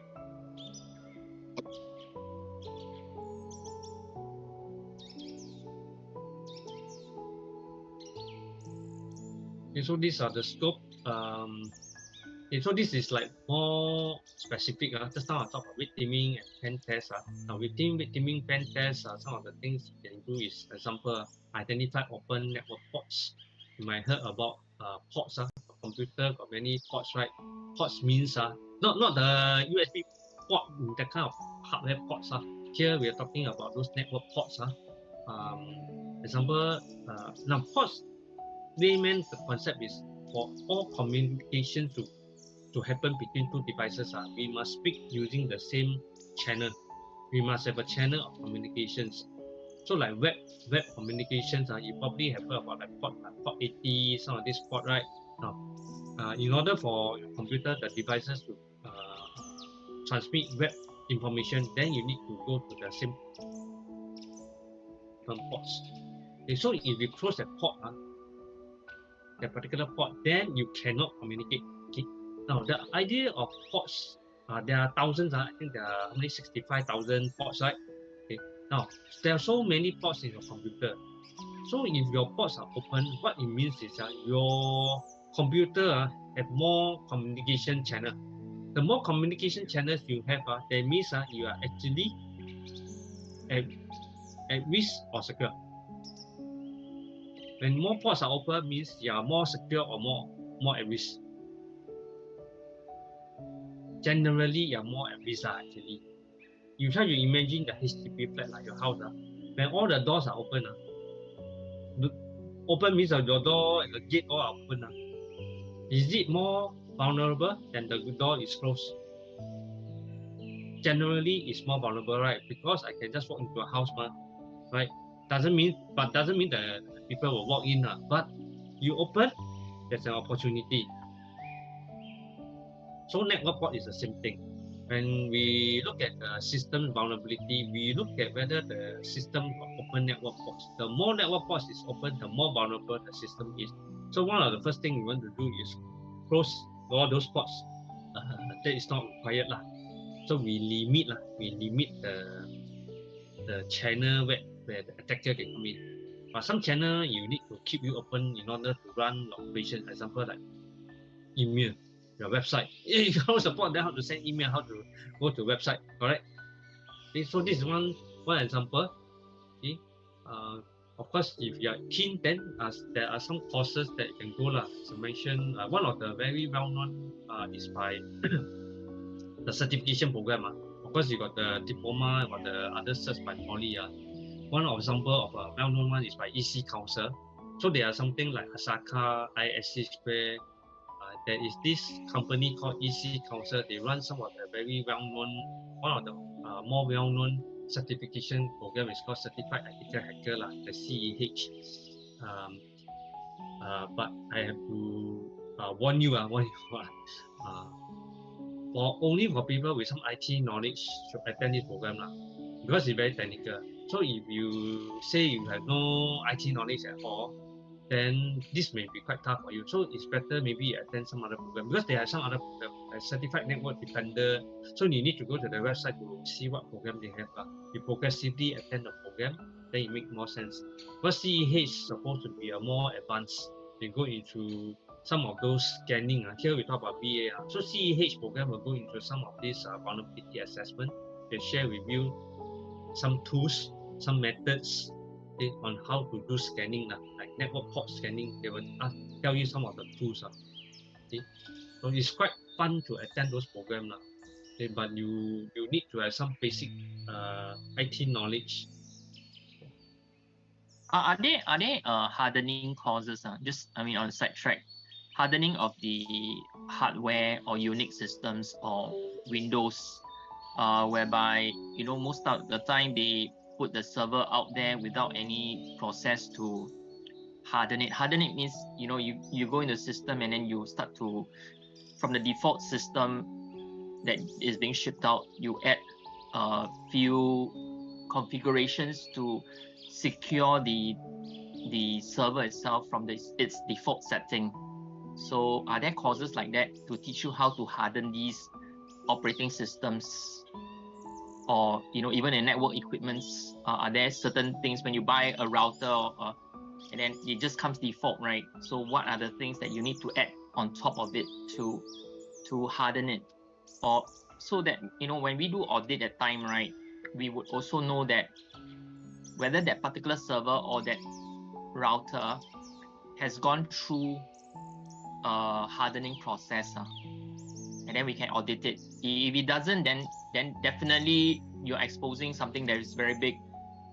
Okay, so these are the scope. So this is like more specific. Just now I talked about red teaming and pen test. Now within red teaming, pen test, some of the things you can do is, example, identify open network ports. You might heard about ports. A computer got many ports, right? Ports means not the USB port, that kind of hardware ports. Here we are talking about those network ports. Example, now ports. Layman, the concept is for all communication to happen between two devices. We must speak using the same channel. We must have a channel of communications. So like web communications, you probably have heard about like port 80, some of this port, right? Now, in order for your computer, the devices to transmit web information, then you need to go to the same ports. Okay, so if you close that port, that particular port, then you cannot communicate. Okay. Now the idea of ports, there are thousands. I think there are only 65,000 ports, right? Okay. Now there are so many ports in your computer. So if your ports are open, what it means is your computer have more communication channel. The more communication channels you have, that means you are actually at risk or secure. When more ports are open, means you are more secure or more at risk. Generally, you are more at risk actually. You try to imagine the HDB flat like your house. When all the doors are open, open means your door and the gate all are open. Is it more vulnerable than the door is closed? Generally, it's more vulnerable, right? Because I can just walk into a house, right? Doesn't mean that people will walk in. But you open, there's an opportunity. So network port is the same thing. when we look at the system vulnerability, we look at whether the system got open network ports. The more network ports is open, the more vulnerable the system is. So one of the first things we want to do is close all those ports. That is not required lah. So we limit the channel where the attacker can come in. But some channel you need to keep you open in order to run operation. For example, like email, your website. You cannot support them how to send email, how to go to website, correct? Okay, so this is one example. Okay. Of course, if you are keen, then there are some courses that you can go lah. As I mentioned, one of the very well-known is by the certification program. Of course, you got the diploma, you got the other certs by Poly. One example of a well-known one is by EC Council. So there are something like Asaka, ISC Square. There is this company called EC Council. They run some of the very well-known, one of the more well-known certification program is called Certified Ethical Hacker, the CEH. But I have to warn you, for people with some IT knowledge should attend this program because it's very technical. So if you say you have no IT knowledge at all, then this may be quite tough for you. So it's better maybe you attend some other program because there are some other programs like Certified Network Defender. So you need to go to the website to see what program they have. You progressively attend the program, then it makes more sense. But CEH is supposed to be a more advanced. They go into some of those scanning. Here we talk about BA. So CEH program will go into some of this vulnerability assessment. They share with you some tools, some methods on how to do scanning, like network port scanning. They will tell you some of the tools. Okay? So it's quite fun to attend those programs. Okay? But you need to have some basic IT knowledge. Are there hardening courses? Just on the sidetrack, hardening of the hardware or Unix systems or Windows, whereby most of the time they put the server out there without any process to harden it. Harden it means you go in the system and then you start to, from the default system that is being shipped out, you add a few configurations to secure the server itself from its default setting. So are there courses like that to teach you how to harden these operating systems? Or even in network equipments, are there certain things when you buy a router and then it just comes default, right? So what are the things that you need to add on top of it to harden it? Or so that when we do audit at time, right, we would also know that whether that particular server or that router has gone through a hardening process, and then we can audit it. If it doesn't, then definitely you're exposing something that is very big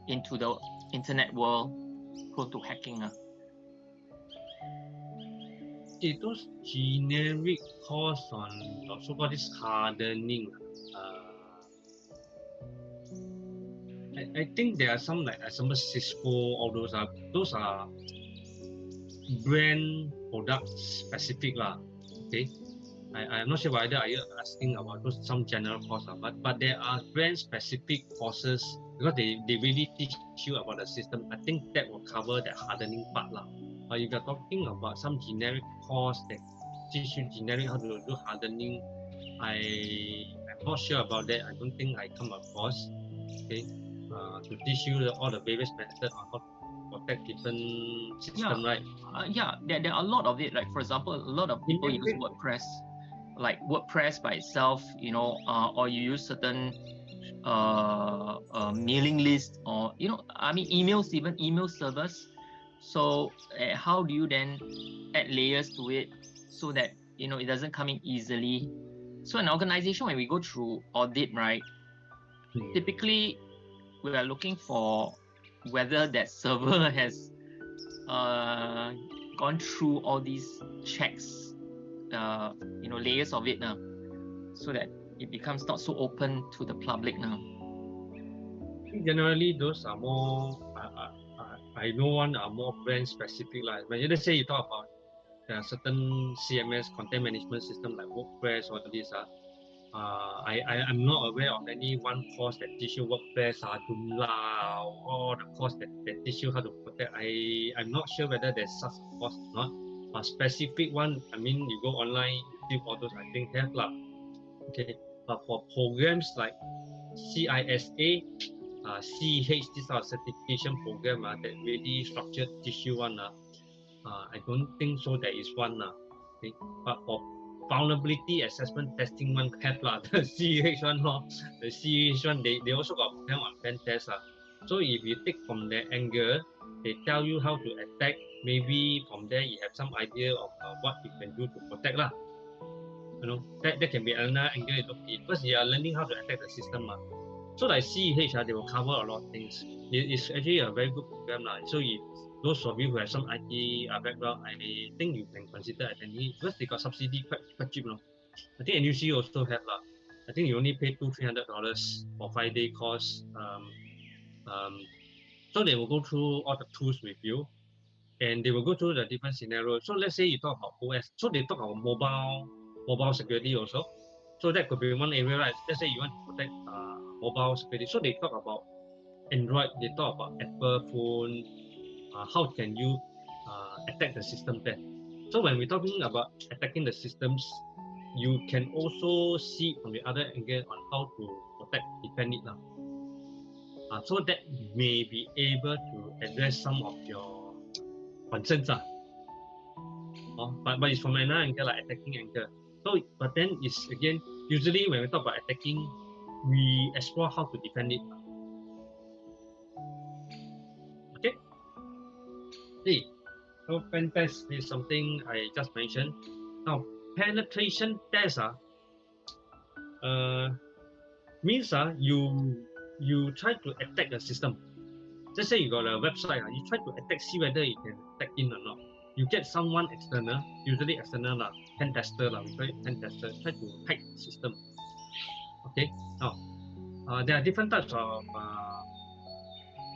into the internet world, prone to hacking. Okay, those generic course on so-called this hardening, I think there are some like example Cisco, all those are brand product specific okay. I'm not sure whether are you asking about some general course, but there are brand specific courses because they really teach you about the system. I think that will cover the hardening part But if you're talking about some generic course that teach you generic how to do hardening, I'm not sure about that. I don't think I come across. Okay, to teach you all the various methods on how to protect different systems, right? There are a lot of it. Like for example, a lot of people use WordPress. Like WordPress by itself, or you use certain mailing list, or emails, even email servers. So how do you then add layers to it so that it doesn't come in easily? So an organization, when we go through audit, right, typically we are looking for whether that server has gone through all these checks, layers of it now, so that it becomes not so open to the public now. Generally, those are more. I know one are more brand specific. But let's say you talk about there are certain CMS content management system like WordPress or this. I'm not aware of any one course that teach you WordPress, Joomla, or the course that teach you how to protect. I'm not sure whether there's such a course or not. A specific one, I mean, you go online, YouTube, all those, I think have lah. Okay, but for programs like CISA, CH, these are certification program that really structured teach you one. I don't think so. There is one. Okay, but for vulnerability assessment testing one have lah. The CH one, the CH one, they also got program on pen test. So if you take from their angle, they tell you how to attack. Maybe from there you have some idea of what you can do to protect lah. You know, that can be another angle, okay, because you are learning how to attack the system. So like CH, they will cover a lot of things. It's actually a very good program lah. So if those of you who have some IT background, I think you can consider attending because they got subsidy quite cheap. I think NUC also have lah. I think you only pay $200-300 for 5-day course. So they will go through all the tools with you, and they will go through the different scenarios. So let's say you talk about OS. So they talk about mobile security also. So that could be one area, right? Let's say you want to protect mobile security. So they talk about Android. They talk about Apple phone. How can you attack the system there? So when we're talking about attacking the systems, you can also see from the other angle on how to protect, defend it now. So that may be able to address some of your concerns. But it's from another angle, like attacking angle. So, but then it's again, usually when we talk about attacking, we explore how to defend it. Okay. So pen test is something I just mentioned. Now, penetration test means you try to attack a system. Let's say you got a website, you try to attack, see whether you can attack in or not. You get someone external, usually external pen tester we call it pen tester, try to hack the system. Okay. Now, there are different types of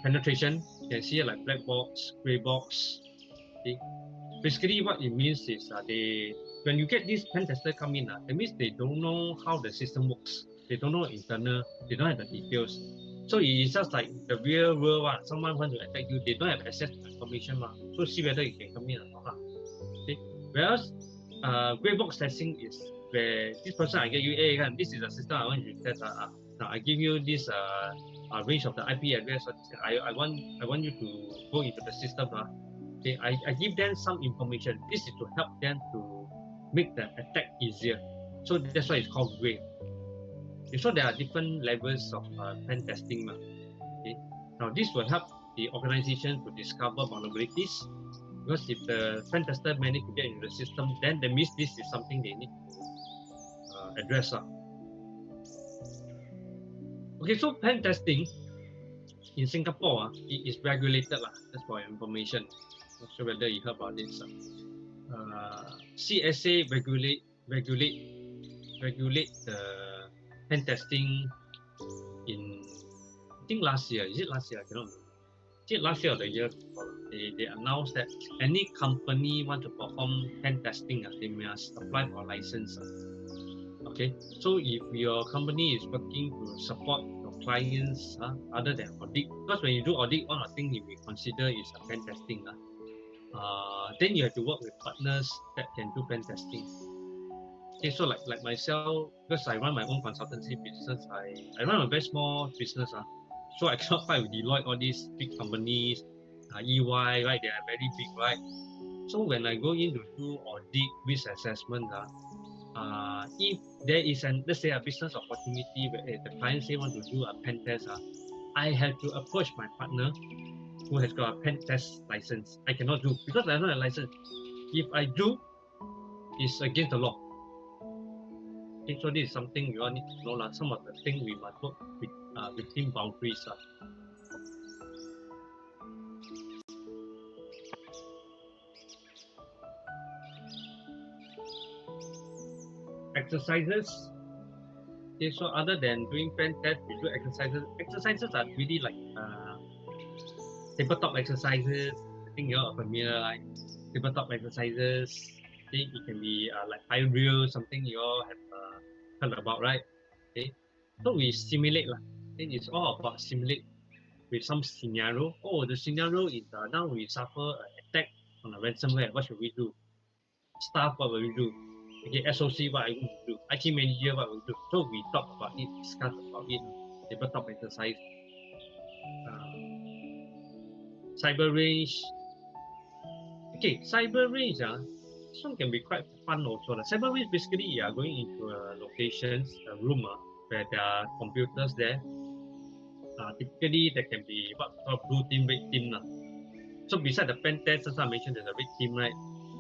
penetration. You can see like black box, gray box. Okay. Basically, what it means is when you get this pen tester come in, that means they don't know how the system works. They don't know internal. They don't have the details. So it's just like the real world. Someone wants to attack you, they don't have access to information. So see whether you can come in or not. Okay. Whereas gray box testing is where this person I get you, hey, this is a system I want you to test. Now I give you this range of the IP address. I want you to go into the system. Okay, I give them some information. This is to help them to make the attack easier. So that's why it's called gray. Okay, so there are different levels of pen testing. Okay. Now this will help the organization to discover vulnerabilities, because if the pen tester managed to get into the system, then that means this is something they need to address. Okay, so pen testing in Singapore, it is regulated. That's for your information. Not sure whether you heard about this. CSA regulate the pen testing in, I think last year. Is it last year? I cannot remember. Is it last year or the year before? They announced that any company want to perform pen testing, they must apply for a license. Okay, so if your company is working to support your clients other than audit, because when you do audit, one of the things you will consider is pen testing. Then you have to work with partners that can do pen testing. Okay, so like myself, because I run my own consultancy business, I run a very small business. So I cannot fight with Deloitte, all these big companies, EY, right? They are very big, right? So when I go in to do audit, risk assessment, if there is let's say a business opportunity where the client say want to do a pen test, I have to approach my partner who has got a pen test license. I cannot do because I don't have a license. If I do, it's against the law. Okay, so this is something we all need to know. Some of the things we must work within boundaries. Exercises. Okay, so other than doing pen test, we do exercises. Exercises are really like tabletop exercises. I think you're familiar, like tabletop exercises. I think it can be like high reel, something you all have heard about, right? Okay, so we simulate lah. It's all about simulate with some scenario. Oh, the scenario is now we suffer an attack on a ransomware. What should we do? Staff, what will we do? Okay, SOC, what I will do? IT manager, what will do? So we talk about it, discuss about it, tabletop exercise. Cyber range. Okay, cyber range, this one can be quite fun also. Cyber range basically you are going into a locations, a room where there are computers there. Typically there can be what we call blue team, red team. So beside the pen test, as I mentioned, there's a red team, right?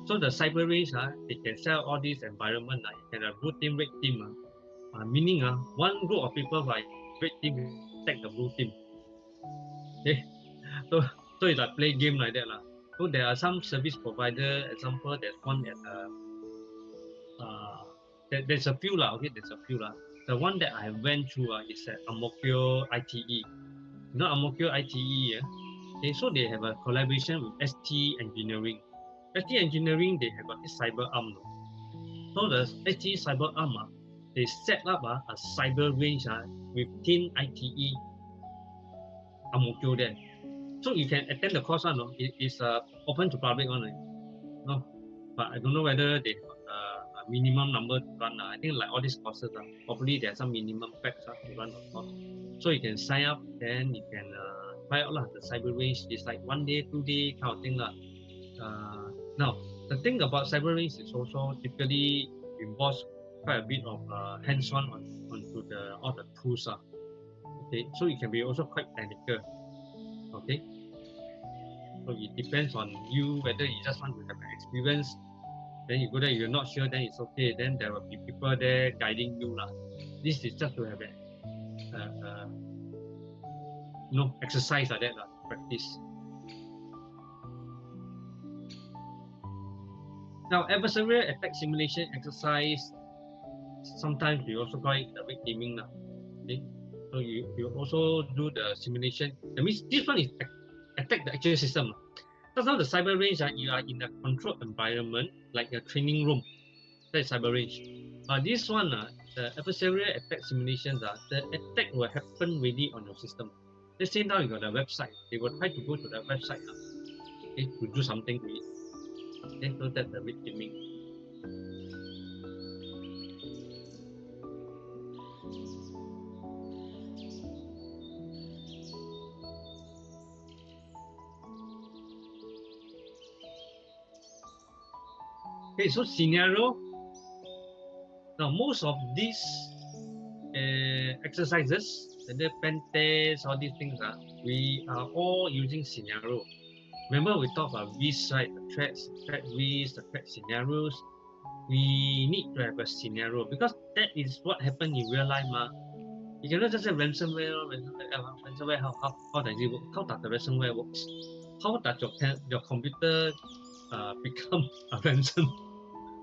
So the cyber range, they can sell all these environment. You can have blue team, red team. Meaning one group of people by red team attack the blue team. Okay, so it's like play game like that. So there are some service provider, example, there's one at there's a few okay, there's a few The one that I went through is at Ang Mo Kio ITE. You know Ang Mo Kio ITE, okay, so they have a collaboration with ST Engineering. ST Engineering, they have this cyber arm. So the ST cyber arm, they set up a cyber range within ITE Ang Mo Kio there. So you can attend the course, it is open to public one. No, but I don't know whether they have a minimum number to run. I think like all these courses, probably there are some minimum packs to run the course. So you can sign up, then you can try out the cyber range. It's like 1 day, 2 day kind of thing. Now, the thing about cyber range is also typically involves quite a bit of hands-on onto all the tools. Okay, so it can be also quite technical. Okay, so it depends on you whether you just want to have an experience. Then you go there, you're not sure, then it's okay. Then there will be people there guiding you. This is just to have an exercise like that, practice. Now, adversarial attack simulation exercise, sometimes we also call it the red teaming. Okay? So you also do the simulation. That means this one is attack the actual system. That's now the cyber range, you are in a controlled environment, like a training room. That is cyber range. This one, the adversarial attack simulations, the attack will happen really on your system. Let's say now you got a website. They will try to go to that website okay, to do something to it. Okay, so that's the red teaming. Okay, so scenario. Now, most of these exercises, the pen test, all these things, we are all using scenario. Remember, we talked about risks, right? The threats, threat risks, the threat scenarios. We need to have a scenario because that is what happened in real life. You cannot just say ransomware, how does it work? How does the ransomware work? How does your computer become a ransom?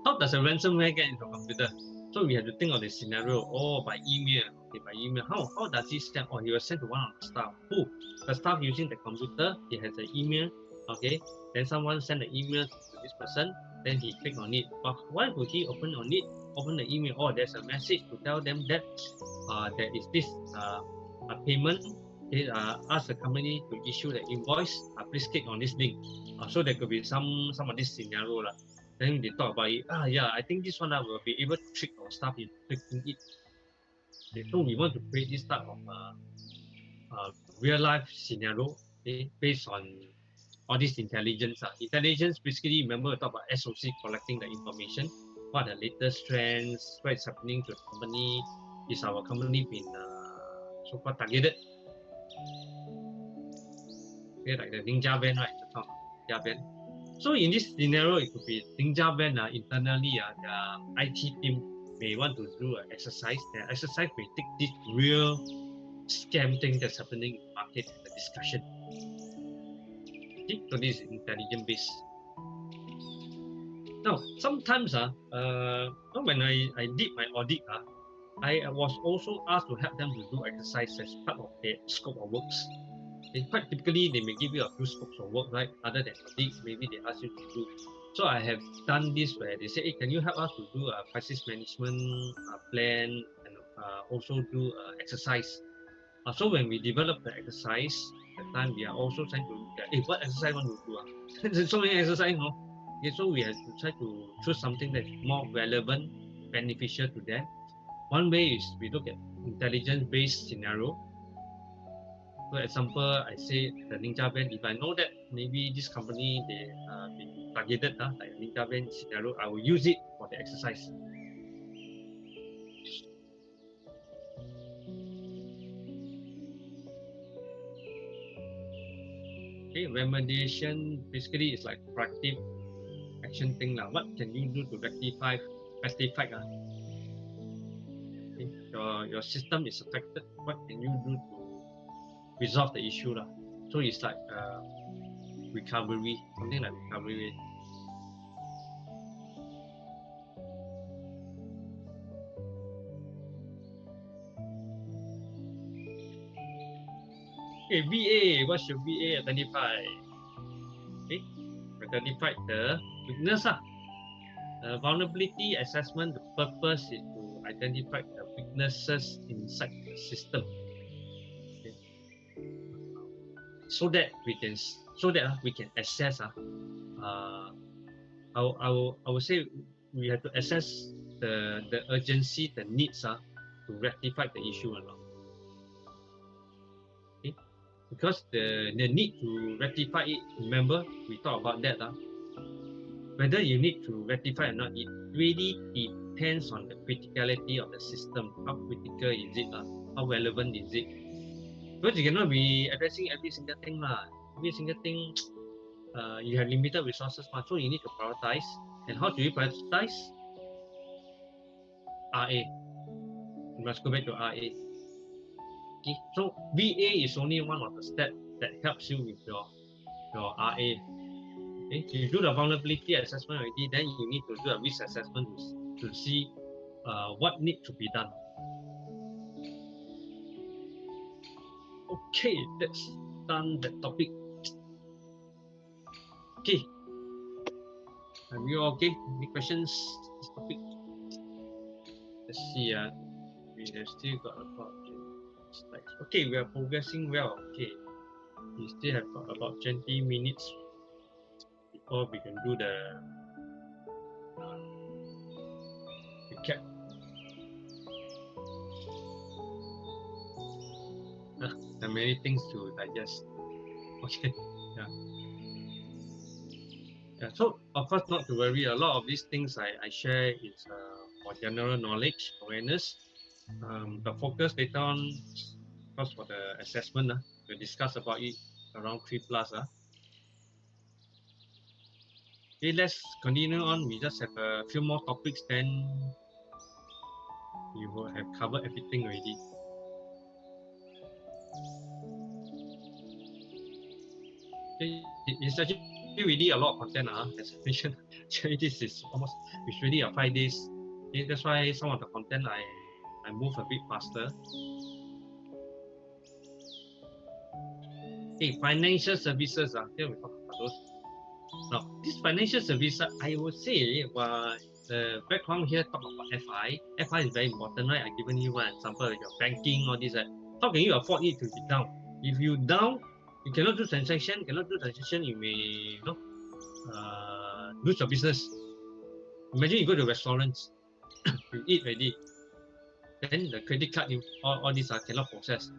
How does a ransomware get into a computer? So we have to think of the scenario. Oh, by email. Okay, by email. How does he send? Oh, he was sent to one of the staff. Who? The staff using the computer. He has an email. Okay. Then someone send the email to this person. Then he click on it. But why would he open on it? Open the email. Oh, there's a message to tell them that there is this a payment. Okay, ask the company to issue the invoice. Please click on this link. So there could be some of this scenario. Then they talk about it. Yeah, I think this one will be able to trick our staff into clicking it. Okay, so we want to create this type of real life scenario, okay, based on all this intelligence. Intelligence basically, remember we talk about SOC collecting the information. What are the latest trends? What is happening to the company? Is our company been so-called targeted? Okay, like the Ninja Van, right? The Ninja Van. So in this scenario, it could be Ninja Van internally, the IT team may want to do an exercise. The exercise may take this real scam thing that's happening in the market and the discussion. Okay, so this is intelligence based. Now, sometimes when I did my audit, I was also asked to help them to do exercise as part of their scope of works. Quite typically, they may give you a few scopes of work, right? Other than audits, maybe they ask you to do So I have done this where they say, hey, can you help us to do a crisis management plan and also do exercise. So when we develop the exercise, at the time we are also trying to look at, hey, what exercise want to do? There's so many exercise, no? Okay, so we have to try to choose something that's more relevant, beneficial to them. One way is we look at intelligence-based scenario. For example, I say the Ninja Van, if I know that maybe this company, they been targeted, like a Ninja Van scenario, I will use it for the exercise. Okay, remediation basically is like proactive action thing. What can you do to rectify? Okay, your system is affected. What can you do to resolve the issue? So it's like recovery, something like recovery. Okay, VA, what should VA identify? Okay, identify the weakness. Vulnerability assessment, the purpose is to identify the weaknesses inside the system. Okay. So that we can assess. I would say we have to assess the urgency, the needs to rectify the issue or not. Okay. Because the need to rectify it, remember we talked about that. Whether you need to rectify or not, it really depends on the criticality of the system. How critical is it? How relevant is it? Because you cannot be addressing every single thing. Every single thing, you have limited resources, so you need to prioritize. And how do you prioritize? RA. You must go back to RA. Okay. So VA is only one of the steps that helps you with your RA. Okay. You do the vulnerability assessment already, then you need to do a risk assessment to see what needs to be done. Okay, that's done that topic. Okay. Are you okay? Any questions? This topic? Let's see. We have still got about 20 slides. Okay, we are progressing well. Okay. We still have got about 20 minutes before we can do the recap. There are many things to digest. Okay. Yeah, so of course not to worry, a lot of these things I share is for general knowledge, awareness. The focus later on, of course for the assessment, we'll discuss about it around 3+. Okay, let's continue on. We just have a few more topics, then we will have covered everything already. Okay, it's actually really a lot of content, as I mentioned. Actually, this is almost, it's really a 5 days. Okay, that's why some of the content I move a bit faster. Okay, financial services. Here we talk about those. Now, this financial service, I would say, the background here talk about FI. FI is very important, right? I've given you one example, your banking, all this. How can you afford it to be down? If you down, you cannot do transaction. You may lose your business. Imagine you go to restaurants, you eat already, then the credit card, all these cannot process.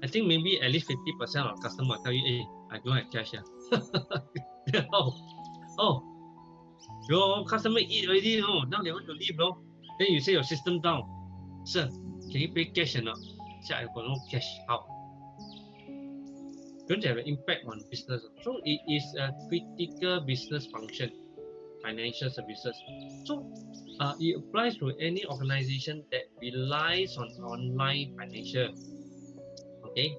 I think maybe at least 50% of customers tell you, hey, I don't have cash. Oh, your customer eat already, now they want to leave, Then you say your system down. Sir, can you pay cash or not? Say, I got no cash. How? Going to have an impact on business. So it is a critical business function, financial services. So it applies to any organization that relies on online financial. Okay,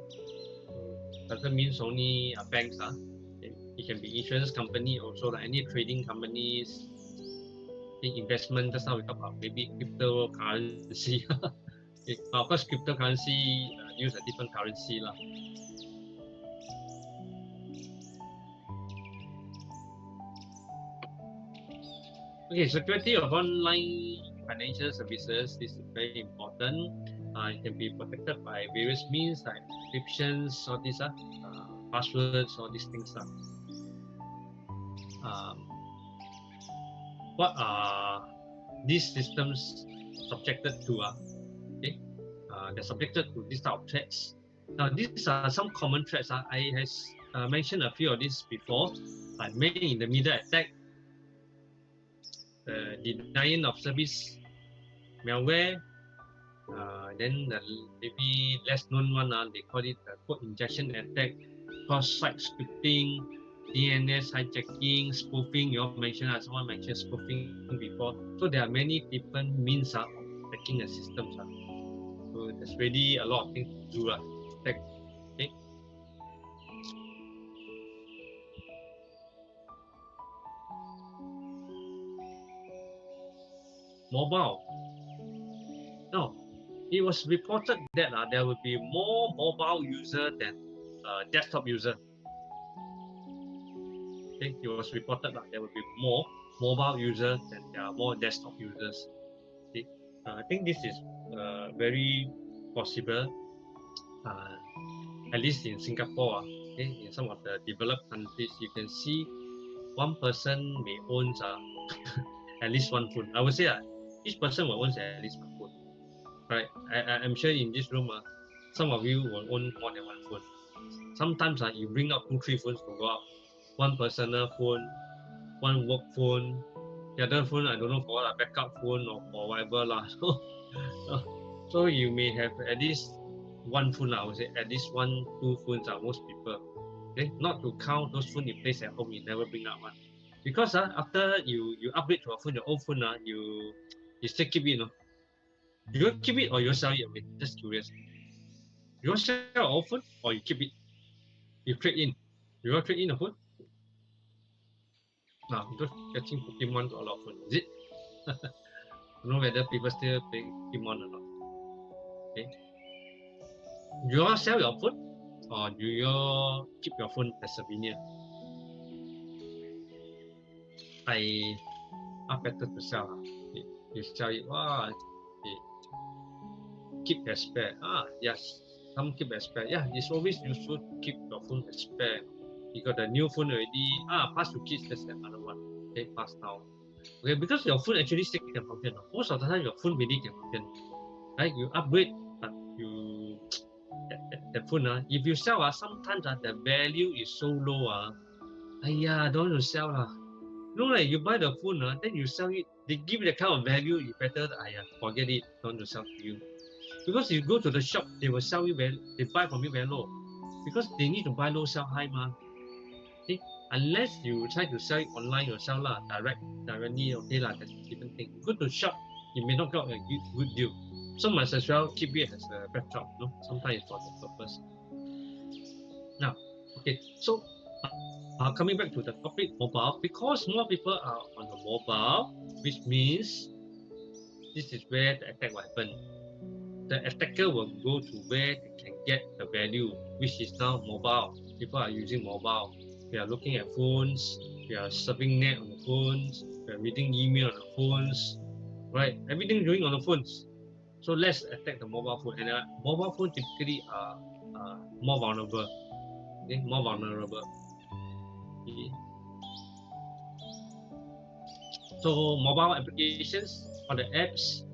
doesn't mean only banks. It can be insurance company also, like any trading companies, investment. That's how we talk about maybe cryptocurrency. Okay. Of course, cryptocurrency use a different currency . Okay, security of online financial services is very important. It can be protected by various means like encryptions, all these passwords, all these things. What are these systems subjected to? Okay, they're subjected to this type of threats. Now, these are some common threats. I has mentioned a few of these before, like man in the middle attack, denial of service, malware. Then the maybe less known one, they call it code injection attack, cross-site scripting, DNS hijacking, spoofing. You all mentioned, someone mentioned spoofing before. So there are many different means of attacking the systems. So there's really a lot of things to do. Okay. Mobile. No, it was reported that there will be more mobile user than desktop user. Okay, it was reported that there will be more mobile users than there are more desktop users. Okay, I think this is very possible, at least in Singapore. Okay, in some of the developed countries, you can see one person may own at least one phone. I would say each person will own at least one phone. Right? I'm sure in this room, some of you will own more than one phone. Sometimes you bring out 2-3 phones to go out. One personal phone, one work phone, the other phone I don't know for a backup phone or for whatever lah. So you may have at least one phone. I would say at least 1-2 phones are most people. Okay, not to count those phones you place at home. You never bring out one, because after you upgrade to a phone, your old phone, you still keep it. You keep it or you sell it away? Just curious. You sell your old phone or you keep it? You trade in. You want trade in a phone? Now, because catching Pokemon got a lot of fun, is it? I don't know whether people still play Pokemon or not. Okay. Do you all sell your phone or do you all keep your phone as a souvenir? I better to sell. Okay. You sell it, wow. Okay. Keep as spare. Yes. Some keep as spare. Yeah, it's always useful to keep your phone as spare. You got a new phone already. Pass to kids, that's another one. Okay, pass now. Okay, because your phone actually still can function. Most of the time, your phone really can function. Right? You upgrade, that phone. If you sell, sometimes the value is so low. Don't want to sell. Like you buy the phone, then you sell it. They give you the kind of value, you better, forget it. Don't want to sell to you. Because you go to the shop, they will sell you they buy from you very low. Because they need to buy low, sell high, Okay? Unless you try to sell it online yourself, directly, okay, that's a different thing. Go to shop, you may not get a good deal. So might as well keep it as a backdrop, sometimes it's for the purpose. Now, okay, so coming back to the topic mobile, because more people are on the mobile, which means this is where the attack will happen. The attacker will go to where they can get the value, which is now mobile. People are using mobile. They are looking at phones. They are surfing net on the phones. They are reading email on the phones. Right? Everything doing on the phones. So let's attack the mobile phone. And mobile phone typically are more vulnerable. Okay? More vulnerable. Okay. So mobile applications or the apps.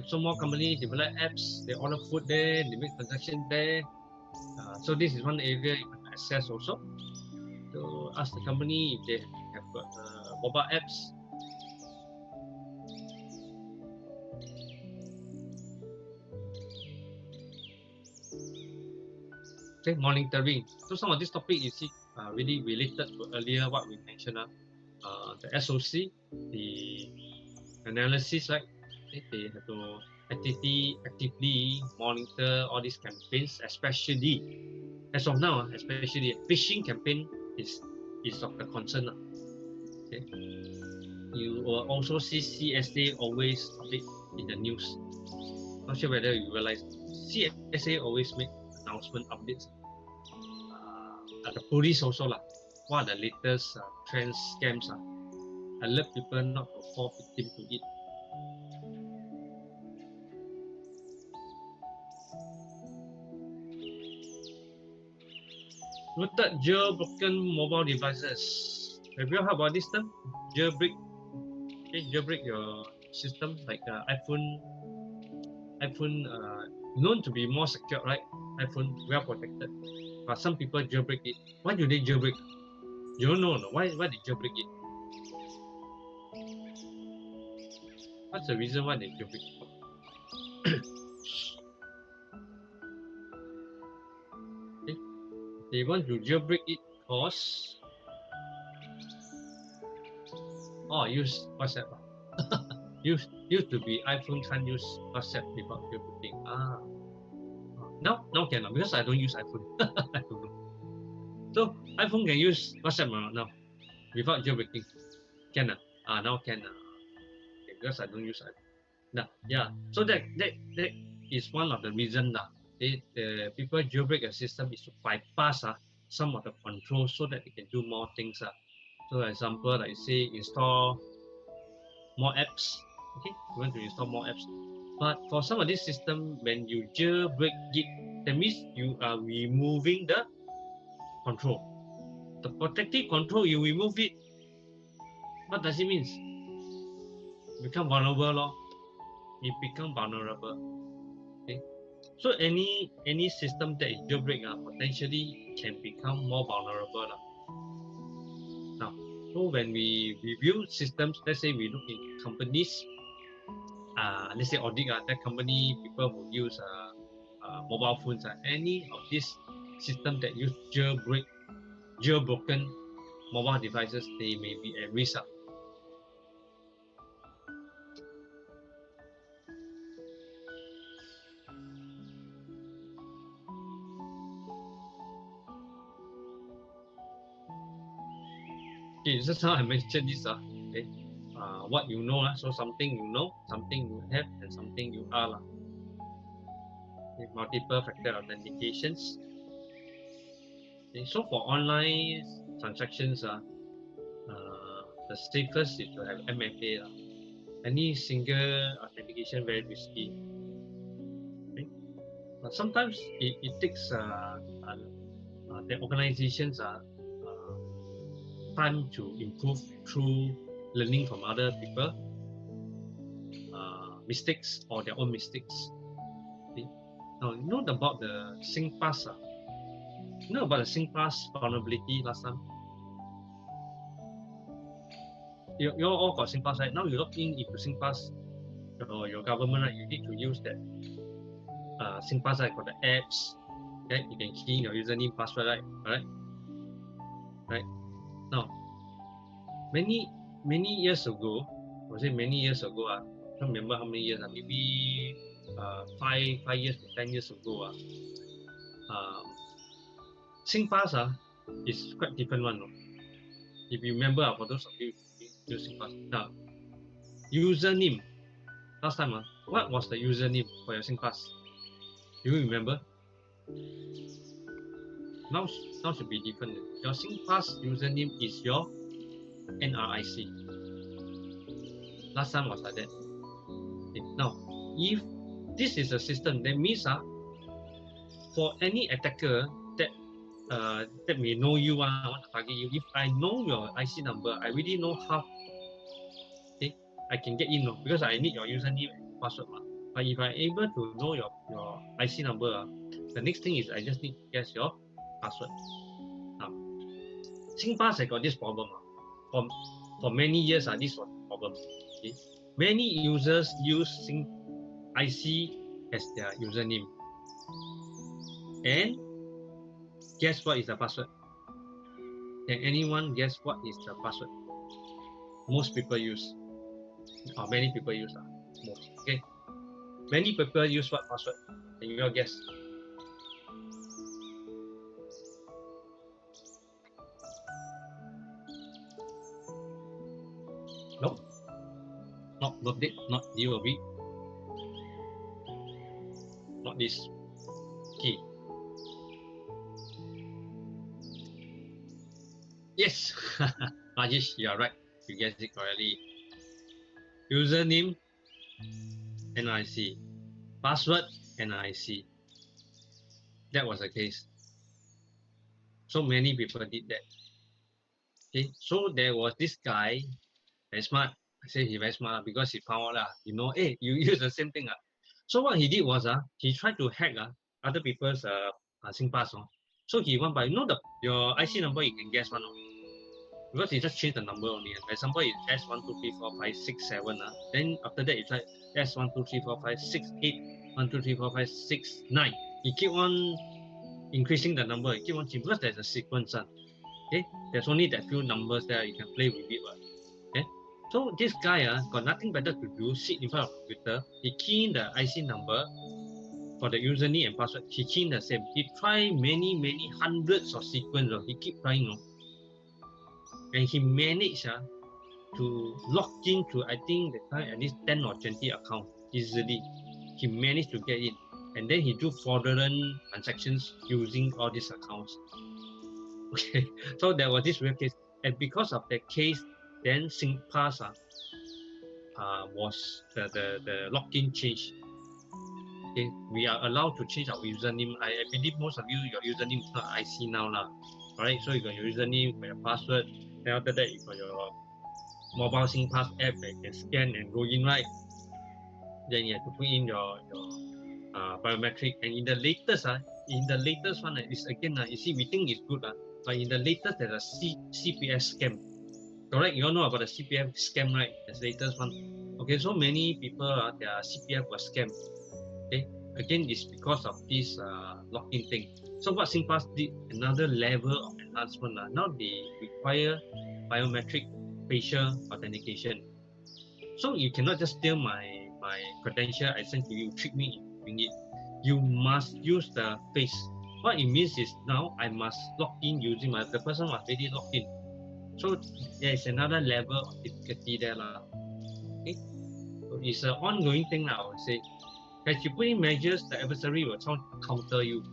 So more companies develop apps, they order food there, they make transactions there. So this is one area you can access also. So ask the company if they have got mobile apps. Okay, monitoring. So some of this topic you see really related to earlier what we mentioned. The SOC, the analysis, right? They have to actively monitor all these campaigns, especially as of now, especially phishing campaign is of the concern. Okay. You will also see CSA always update in the news. Not sure whether you realize CSA always make announcement updates. The police also what are the latest trends, scams. alert people not to fall victim to it. Rooted jailbroken mobile devices. Have you heard about this term? Jailbreak. Okay, jailbreak your system like iPhone, known to be more secure, right? iPhone well protected, but some people jailbreak it. Why do they jailbreak? You don't know, no? Why they jailbreak it? What's the reason why they jailbreak it? Okay. They want to jailbreak it because use WhatsApp. used to be iPhone can't use WhatsApp without jailbreaking. Now cannot because I don't use iPhone. I don't know. So iPhone can use WhatsApp now without jailbreaking. Can now can okay, because I don't use iPhone. Now yeah. So that is one of the reasons the people jailbreak a system is to bypass some of the controls so that they can do more things. So example like say install more apps. Okay, you want to install more apps. But for some of this system, when you jailbreak it, that means you are removing the control. The protective control, you remove it. What does it mean? Become vulnerable, lor. It become vulnerable. Okay. So any system that is jailbreak potentially can become more vulnerable. Now, so when we review systems, let's say we look in companies, let's say audit that company, people who use mobile phones, any of these systems that use jailbroken mobile devices, they may be at risk. Okay, just how I mentioned this. Okay. What you know, so something you know, something you have, and something you are. Okay, multiple factor authentications. Okay, so for online transactions, the safest is to have MFA. Any single authentication very risky. Okay. But sometimes it takes the organizations time to improve through learning from other people, mistakes or their own mistakes. Okay. Now, you know about the SingPass? You know about the SingPass vulnerability last time? You all got SingPass, right? Now you log in into SingPass, your government, right? You need to use that SingPass, right, for the apps. Okay, you can key in your username, password, right? Right. Now, many years ago, I would say many years ago, I don't remember how many years, maybe 5 years to 10 years ago, SingPass is quite different one. If you remember, for those of you use SingPass, now username. Last time, what was the username for your SingPass? Do you remember? Now should be different. Your SingPass username is your NRIC. Last time was like that. Okay. Now, if this is a system, that means for any attacker that may know you, want to target you, if I know your IC number, I really know how I can get in, because I need your username and password. But if I'm able to know your IC number, the next thing is I just need to guess your password. Now, SingPass has got this problem. For many years, this was a problem. Okay? Many users use IC as their username. And guess what is the password? Can anyone guess what is the password? Most people use. Or many people use. Most. Okay. Many people use what password? Can you all guess? Nope. Not birthday, not year of week. Not this. Okay. Yes, Rajesh, you are right. you guessed it correctly. Username, NIC. Password, NIC. That was the case. So many people did that. Okay, so there was this guy, very smart. I say he very smart because he found out, hey, you use the same thing. So what he did was, he tried to hack other people's SingPass. So he went by, your IC number, you can guess one. Because he just changed the number only. For example, it's S1234567. Then after that, it's like S1234568, 1234569. He keep on increasing the number, he keep on changing because there's a sequence. Okay, there's only that few numbers there, you can play with it. Okay, so this guy got nothing better to do, sit in front of the computer, he key in the IC number for the username and password, he key in the same. He tried many hundreds of sequences, he keep trying. And he managed to log into, I think the time at least 10 or 20 accounts easily. He managed to get in. And then he do fraudulent transactions using all these accounts. Okay, so there was this real case. And because of that case, then SingPass was the login change. Okay, we are allowed to change our username. I believe most of you, your username is not IC now. Alright, so you got your username, you got your password. Then after that, you got your mobile SingPass app that you can scan and go in, right? Then you have to put in your biometric. And in the latest one, is again, you see, we think it's good, but in the latest, there's a CPF scam. Correct? You all know about the CPF scam, right? That's the latest one. Okay, so many people, their CPF was scammed. Okay, again, it's because of this login thing. So what SingPass did, another level of enhancement. Now they require biometric facial authentication. So you cannot just steal my credential I sent to you, trick me into doing it. You must use the face. What it means is now I must log in using the person must already log in. So there is another level of difficulty there. Okay? So it's an ongoing thing now, I would say. As you put in measures, the adversary will try to counter you.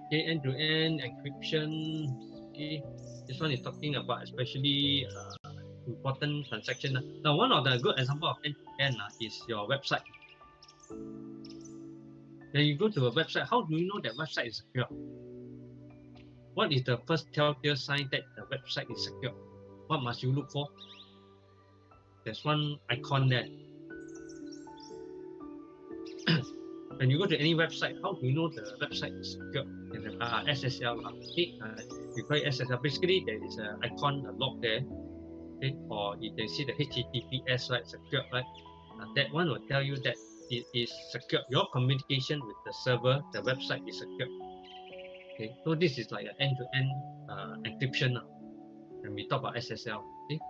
Okay, end-to-end encryption. Okay, this one is talking about especially important transaction. Now, one of the good example of end-to-end is your website. When you go to a website, how do you know that website is secure? What is the first telltale sign that the website is secure? What must you look for? There's one icon there. When you go to any website, how do you know the website is secure? SSL. Okay, you call it SSL. Basically, there is an icon, a log there. Okay, or you can see the HTTPS, right? Secure, right? That one will tell you that it is secure. Your communication with the server, the website is secure. Okay, so this is like an end-to-end encryption when we talk about SSL. Okay,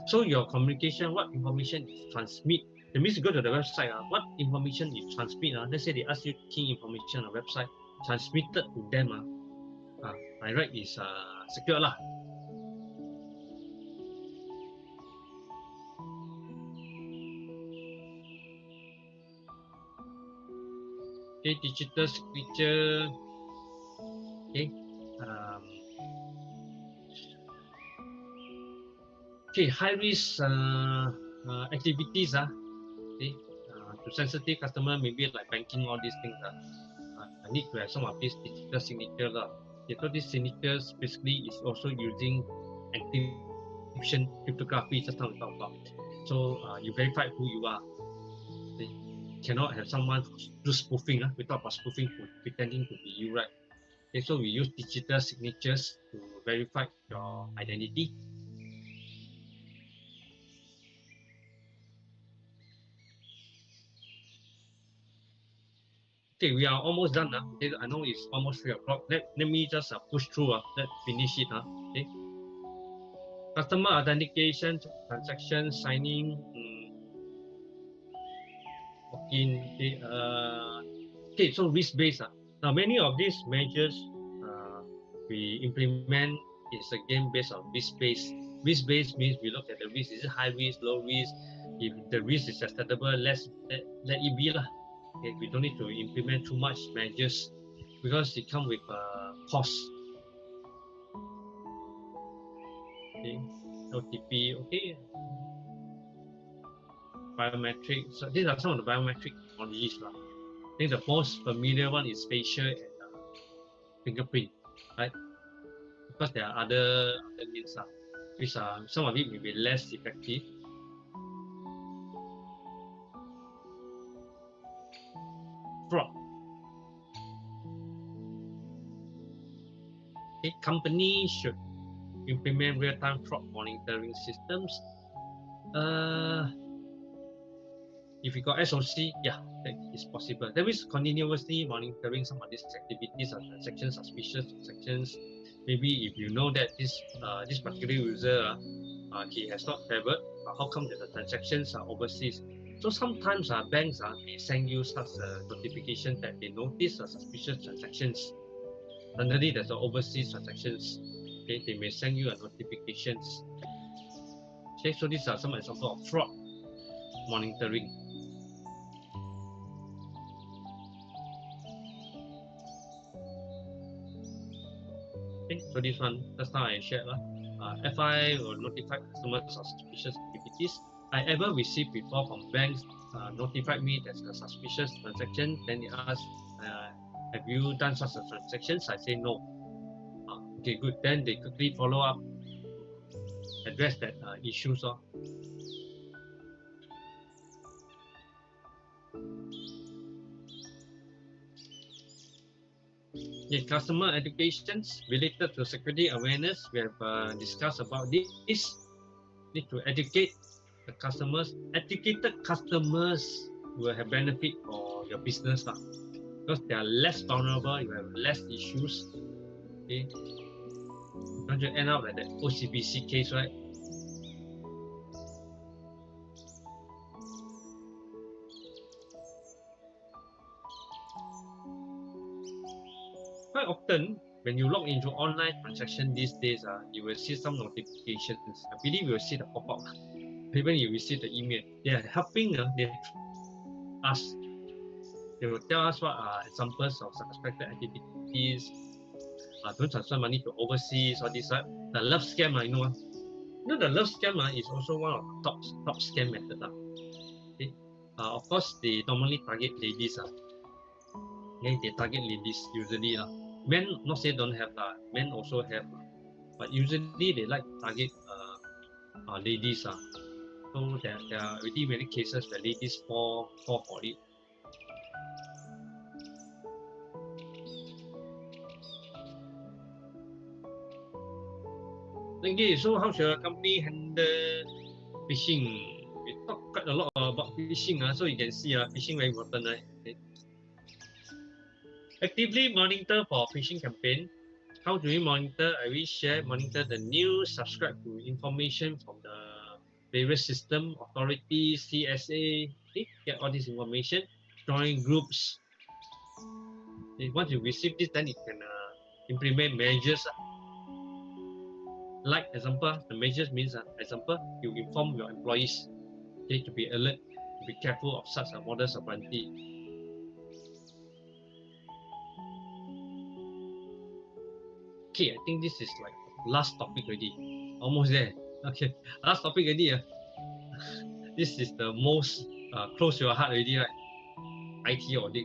so your communication, what information you transmit. That means you go to the website, what information you transmit. Let's say they ask you key information on the website, transmitted to them. By right is secure lah. Okay, digital signature. Okay. Okay, high risk activities. Okay, to sensitive customer, maybe like banking, all these things. I need to have some of these digital signature. Okay, so these signatures basically is also using encryption, cryptography, just now we talk about. So you verify who you are. Okay. Cannot have someone do spoofing. We talk about spoofing, pretending to be you, right? Okay, so we use digital signatures to verify your identity. Okay, we are almost done. Okay, I know it's almost 3 o'clock. Let me just push through. Let's finish it. Okay. Customer authentication, transaction signing, login. Okay. Okay, so risk-based. Now, many of these measures we implement is again based on risk-based. Risk-based means we look at the risk. Is it high risk, low risk? If the risk is acceptable, let it be lah. Okay, we don't need to implement too much measures because it comes with cost. Okay, OTP, okay. Biometric. So these are some of the biometric technologies. I think the most familiar one is facial and fingerprint, right? Because there are other means, which are some of it may be less effective. Fraud. A company should implement real-time fraud monitoring systems. If you got SOC, yeah, that is possible. That means continuously monitoring some of these activities or transactions, suspicious transactions. Maybe if you know that this particular user, he has not traveled, but how come that the transactions are overseas? So sometimes banks may send you such a notification that they notice suspicious transactions. Suddenly there's overseas transactions. Okay, they may send you a notifications. Okay, so these are some examples of fraud monitoring. Okay, so this one, just now I shared. FI will notify customers of suspicious activities. I ever received before from banks notified me there's a suspicious transaction. Then they ask, have you done such a transactions? I say no. Okay, good. Then they quickly follow up, address that issues. Yeah, customer educations related to security awareness. We have discussed about this. Need to educate the customers. Educated customers will have benefit for your business because they are less vulnerable. You have less issues. Okay, don't you end up like that OCBC case, right? Quite often, when you log into online transaction these days, you will see some notifications. I believe you will see the pop-up. Even you receive the email, they are helping us. They will tell us what are examples of suspected activities. Don't transfer money to overseas, all this. The love scam, I know. The love scam is also one of the top scam methods. Okay. Of course, they normally target ladies. Okay, they target ladies usually. Men not say don't have, men also have, but usually they like to target ladies. So there are already many cases where ladies fall for it. Okay, so how should a company handle phishing? We talk quite a lot about phishing, so you can see phishing very important, right? Okay. Actively monitor for phishing campaign. How do we monitor? I will monitor the news, subscribe to information from the various system, authorities, CSA, okay? Get all this information, join groups. Okay. Once you receive this, then you can implement measures. Like example, the measures means example, you inform your employees, okay, to be alert, to be careful of such a modus operandi. Okay, I think this is like last topic already. Almost there. Okay, last topic already. This is the most close to your heart already, right? IT audit.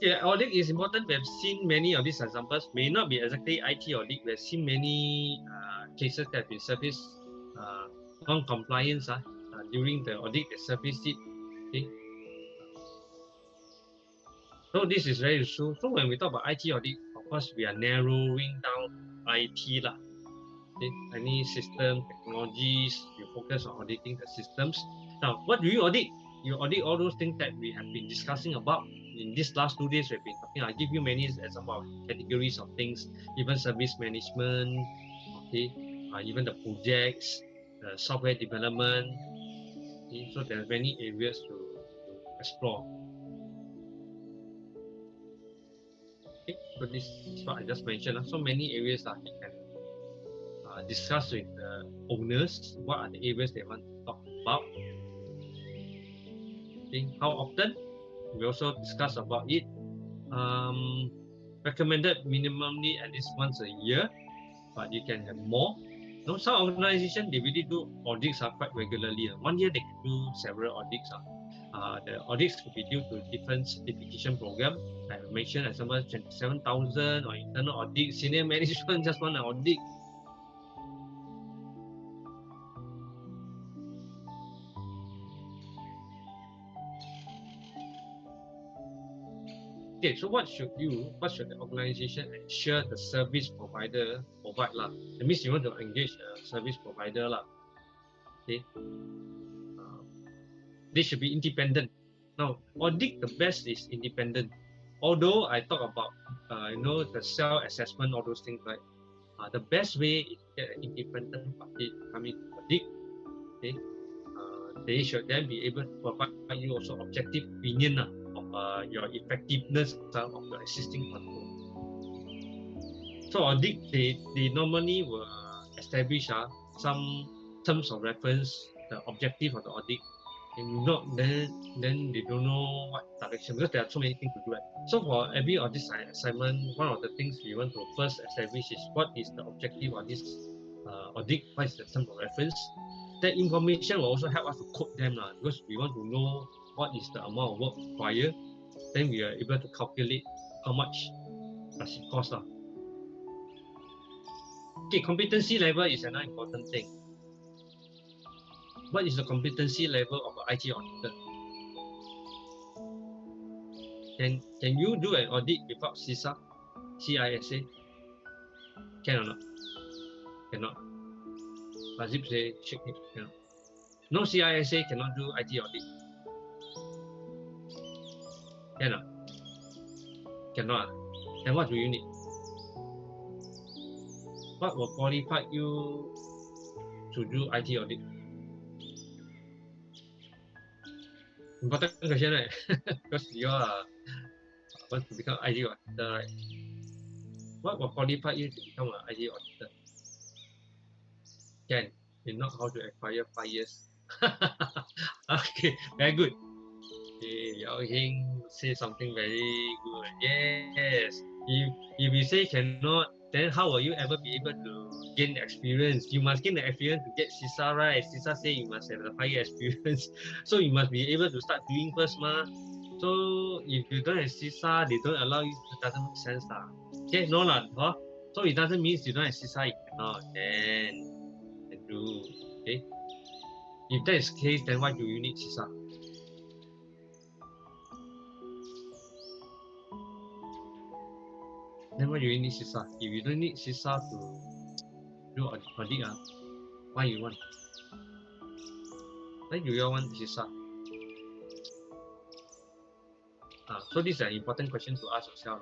Yeah, audit is important. We have seen many of these examples. May not be exactly IT audit. We have seen many cases that have been surfaced non-compliance during the audit. They surfaced it. Okay. So this is very useful. So when we talk about IT audit, of course we are narrowing down IT lah. Okay. Any system technologies, you focus on auditing the systems. Now, what do you audit? You audit all those things that we have been discussing about. In these last 2 days, we've been talking. I give you many examples, categories of things, even service management, okay, even the projects, software development. Okay, so there are many areas to explore. Okay, so this is what I just mentioned. So many areas that you can discuss with the owners. What are the areas they want to talk about? Okay, how often? We also discuss about it. recommended minimally at least once a year, but you can have more. No, some organizations they really do audits quite regularly. 1 year they can do several audits. The audits could be due to different certification program. Like I mentioned, example 27,000 or internal audit, senior management just want an audit. Okay, so what should the organization ensure the service provider provide lah? That means you want to engage a service provider lah. Okay, they should be independent. Now, audit the best is independent. Although I talk about the self-assessment, all those things, right? The best way is to get an independent party coming to audit. Okay, they should then be able to provide you also objective opinion of your effectiveness of your existing control. So audit, they normally will establish some terms of reference, the objective of the audit. And not then they don't know what direction, because there are so many things to do. Right? So for every audit assignment, one of the things we want to first establish is what is the objective of this audit, what is the term of reference. That information will also help us to code them because we want to know what is the amount of work required. Then we are able to calculate how much does it cost. Okay, competency level is another important thing. What is the competency level of an IT auditor? Can you do an audit without CISA? CISA? Can or not? Cannot. Razib say shake it. Cannot. No CISA cannot do IT audit. Cannot. Cannot. Then what do you need? What will qualify you to do IT audit? Important question, right? Because you are want to become IT auditor, right? What will qualify you to become an IT auditor? Can you know how to acquire 5 years? Okay, very good. Okay, Yao Hing say something very good. Yes. If you say cannot, then how will you ever be able to gain experience? You must gain the experience to get CISA, right? CISA say you must have the 5 year experience. So you must be able to start doing first, ma. So if you don't have CISA, they don't allow you, it doesn't make sense. Okay, no lah. Huh? So it doesn't mean you don't have CISA, you cannot. Then do. Okay. If that is the case, then why do you need CISA? Then why do you need CISA? If you don't need CISA to do audit, why you want? Why do you all want CISA? So this is an important question to ask yourself.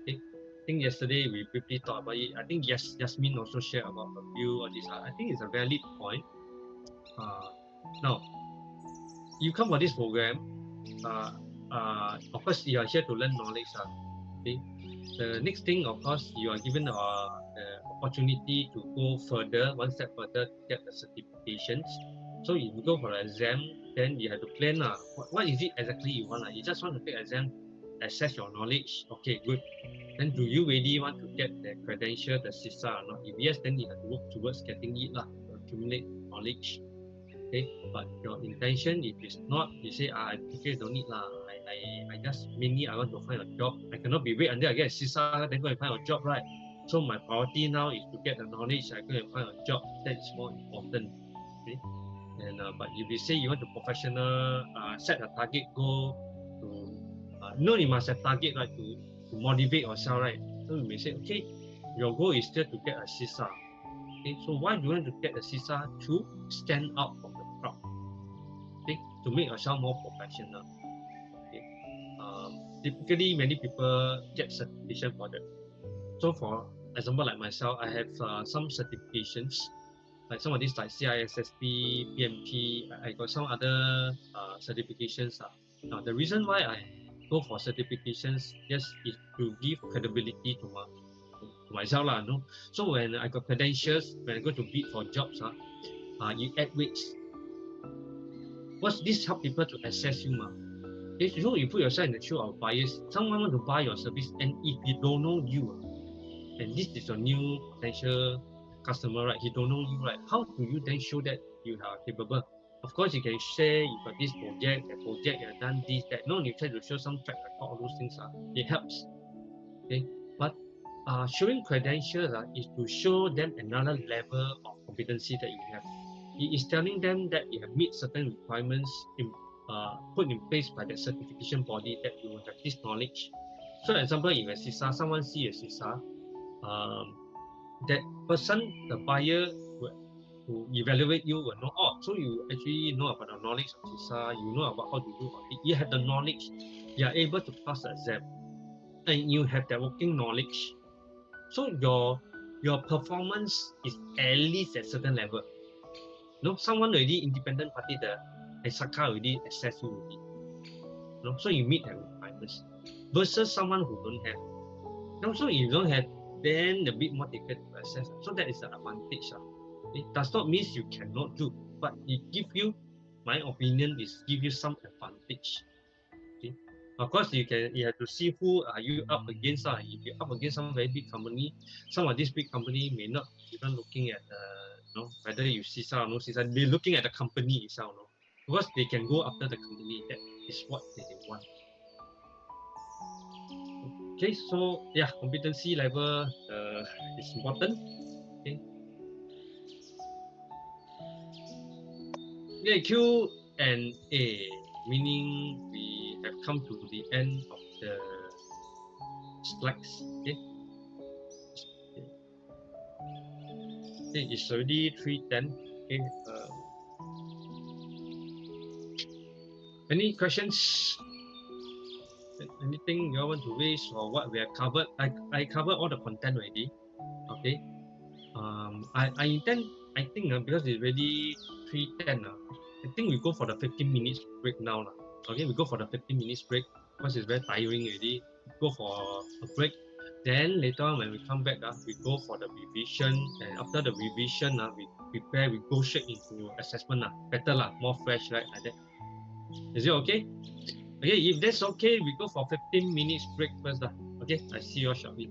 Okay. I think yesterday we briefly talked about it. I think Yasmin also shared about a view on this. I think it's a valid point. Now, you come for this program, of course you are here to learn knowledge. Okay. The next thing, of course, you are given the opportunity to go further, one step further, to get the certifications. So if you go for an exam, then you have to plan what is it exactly you want. You just want to take exam, assess your knowledge. Okay, good. Then do you really want to get the credential, the CISA or not? If yes, then you have to work towards getting it to accumulate knowledge. Okay, but your intention, if it's not, you say, I don't need I just mainly I want to find a job. I cannot be wait until I get a CISA, then go and find a job, right? So my priority now is to get the knowledge. I go and find a job. That is more important. Okay? And but if you say you want to professional, set a target goal to you must have target, right, to motivate yourself, right? So you may say, okay, your goal is still to get a CISA. Okay, so why do you want to get a CISA? To stand out from the crowd. Okay, to make yourself more professional. Okay. Typically, many people get certification for that. So for example, like myself, I have some certifications, like some of these like CISSP, PMP, I got some other certifications. Now, the reason why I go for certifications, yes, is to give credibility to myself. No? So when I got credentials, when I go to bid for jobs, you add weights. What's this help people to assess you? If you put yourself in the shoe of buyers, someone want to buy your service, and if he don't know you, and this is your new potential customer, right? He don't know you, right? How do you then show that you are capable? Of course, you can share you got this project, that project, you have done this, that. No, you try to show some track record, all those things. It helps. Okay, but showing credentials is to show them another level of competency that you have. It is telling them that you have meet certain requirements put in place by the certification body that you have this knowledge. So, example, if a CISA, someone see a CISA, that person, the buyer who evaluate you will know, oh, so you actually know about the knowledge of CISA, you know about how to do it. You have the knowledge, you are able to pass the exam, and you have the working knowledge. So your performance is at least at certain level. No, someone already independent party the SACA already assess you already. No, so you meet the requirements versus someone who don't have. No, so if you don't have, then a bit more difficult to assess. So that is the advantage. It does not mean you cannot do, but it give you, my opinion is give you some advantage. Okay. Of course, you have to see who are you up against. If you're up against some very big company, some of these big company may not even looking at whether you CISA or no CISA. They're looking at the company itself, because they can go after the company. That is what they want. Okay, so yeah, competency level is important. Okay. Yeah, Q&A, meaning we have come to the end of the slides. Okay. Okay, it's already 3:10. Okay. Any questions? Anything you all want to raise or what we have covered? I covered all the content already. Okay. I think because it's already 3:10. I think we go for the 15 minutes break now. Okay, we go for the 15 minutes break because it's very tiring already. Go for a break. Then later on when we come back, we go for the revision. And after the revision, we prepare, we go straight into assessment. Better, more fresh, right? Like that. Is it okay? Okay, if that's okay, we go for 15 minutes break first. Okay, I see you all shortly.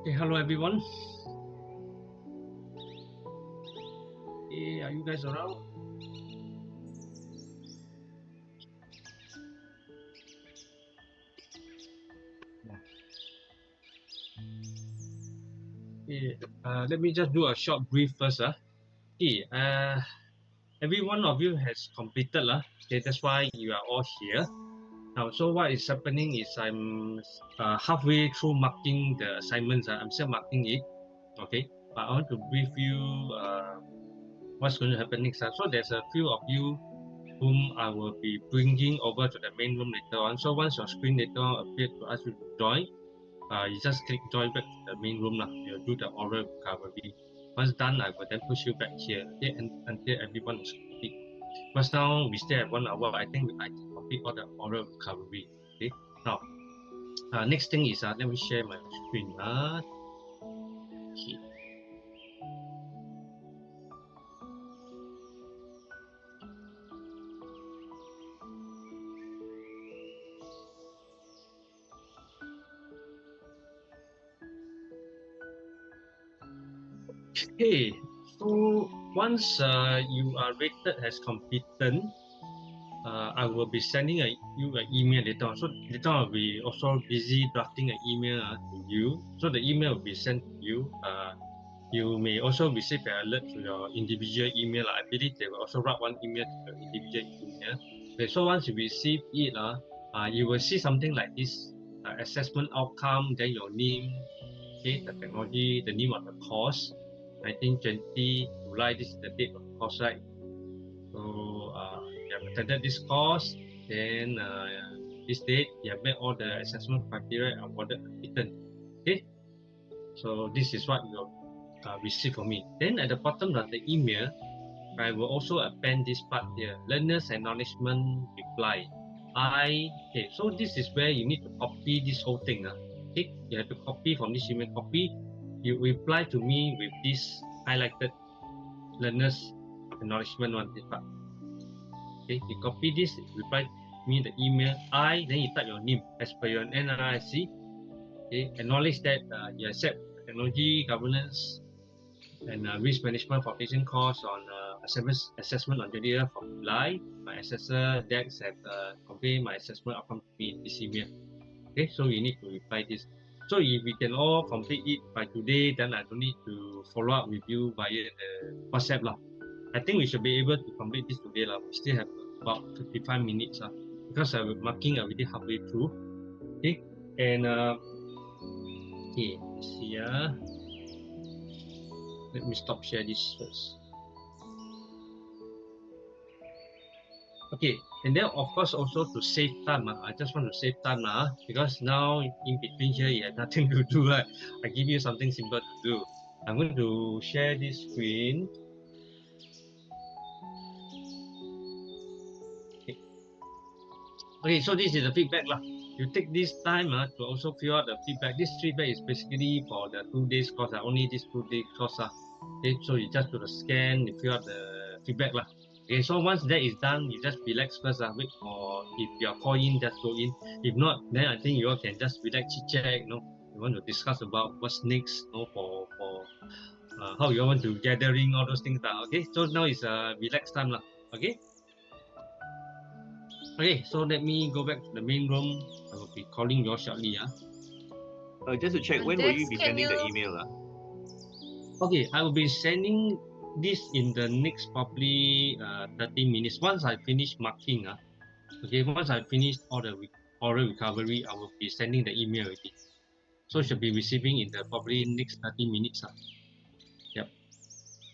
Okay, hello everyone. Hey, are you guys around? Okay, let me just do a short brief first. Okay, every one of you has completed. Okay, that's why you are all here. Now, so what is happening is I'm halfway through marking the assignments. I'm still marking it. Okay, but I want to brief you what's going to happen next. So there's a few of you whom I will be bringing over to the main room later on. So once your screen later on appears to ask you to join, you just click join back to the main room. You'll do the oral recovery. Once done, I will then push you back here, okay, until everyone is complete. Because now we stay at 1 hour, I think I can complete all the oral recovery. Okay. Now, next thing is let me share my screen. Okay. Okay, so once you are rated as competent, I will be sending you an email later on. So later on, I'll be also busy drafting an email to you. So the email will be sent to you. You may also receive an alert to your individual email. I believe they will also write one email to your individual email. Okay, so once you receive it, you will see something like this assessment outcome, then your name, okay, the technology, the name of the course, 1920 July, this is the date of the course, right? So you have attended this course, then this date, you have met all the assessment criteria and awarded written. Okay, so this is what you receive from me. Then at the bottom of the email, I will also append this part here, learner's acknowledgement reply. Okay, so this is where you need to copy this whole thing. Okay, you have to copy from this email, copy, you reply to me with this highlighted learner's acknowledgement on this part. Okay, you copy this, reply me the email, then you type your name as per your NRIC. Okay, acknowledge that you accept technology, governance, and risk management foundation course on assessment on 20th of July. My assessor Dex have conveyed my assessment outcome to me in this email. Okay, so you need to reply this. So if we can all complete it by today, then I don't need to follow up with you via the WhatsApp lah. I think we should be able to complete this today lah. We still have about 55 minutes because I'm marking already halfway through. Okay, and okay, let's see let me stop share this first. Okay, and then of course also to save time, I just want to save time because now in between here you have nothing to do, right? I give you something simple to do. I'm going to share this screen. Okay, so this is the feedback lah. You take this time to also fill out the feedback. This feedback is basically for the 2 days course, only this 2 day course. Okay, so you just do the scan, you fill out the feedback lah. Okay, so once that is done, you just relax first. Wait for, if you are called in, just go in. If not, then I think you all can just relax, chit chat. You want to discuss about what's next. For how you want to gathering all those things. Okay, so now is a relaxed time lah. Okay. Okay, so let me go back to the main room. I will be calling you all shortly. Just to check, when will you be sending the email? Okay, I will be sending this in the next probably 30 minutes. Once I finish marking, okay, once I finish all the oral recovery, I will be sending the email already. So you should be receiving in the probably next 30 minutes. Yep.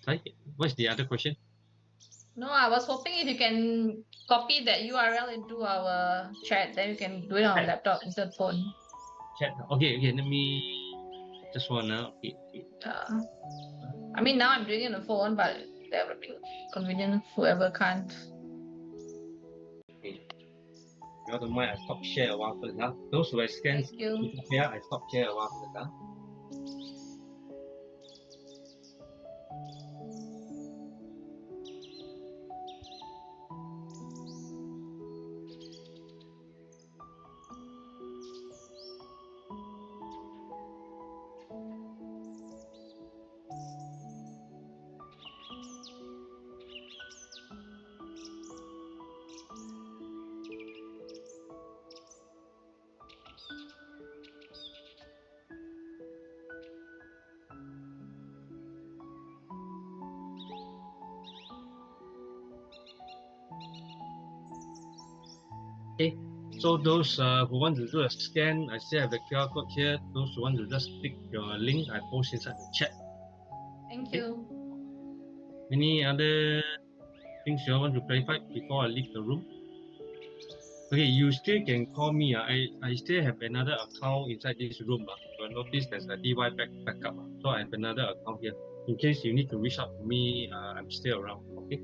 Sorry, what's the other question? No, I was hoping if you can copy that URL into our chat, then we can do it on our laptop instead of phone. Chat. Okay, let me just one now. Okay. I mean, now I'm doing it on the phone, but that would be convenient whoever can't. Okay. You don't mind, I stop share a while first. Those who have scanned, Thank you. yeah, I stop share a while first. Okay, so those who want to do a scan, I still have the QR code here. Those who want to just click your link, I post inside the chat. Thank you. Any other things you want to clarify before I leave the room? Okay, you still can call me. I still have another account inside this room. You will notice there's a DY backup. So I have another account here. In case you need to reach out to me, I'm still around. Okay.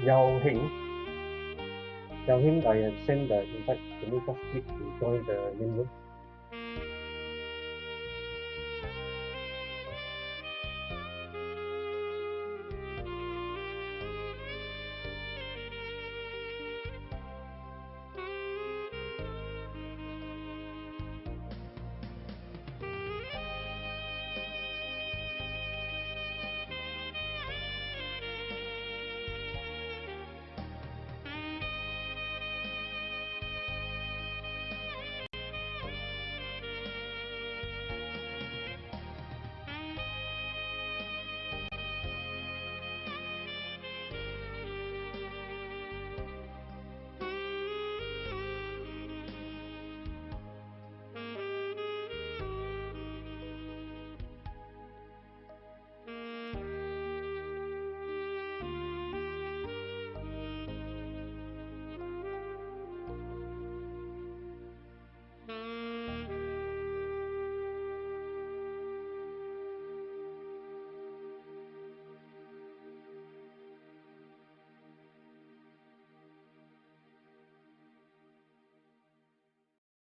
Yao Hing. Yao Hing, I have sent the invite. Can you just click to join the main room?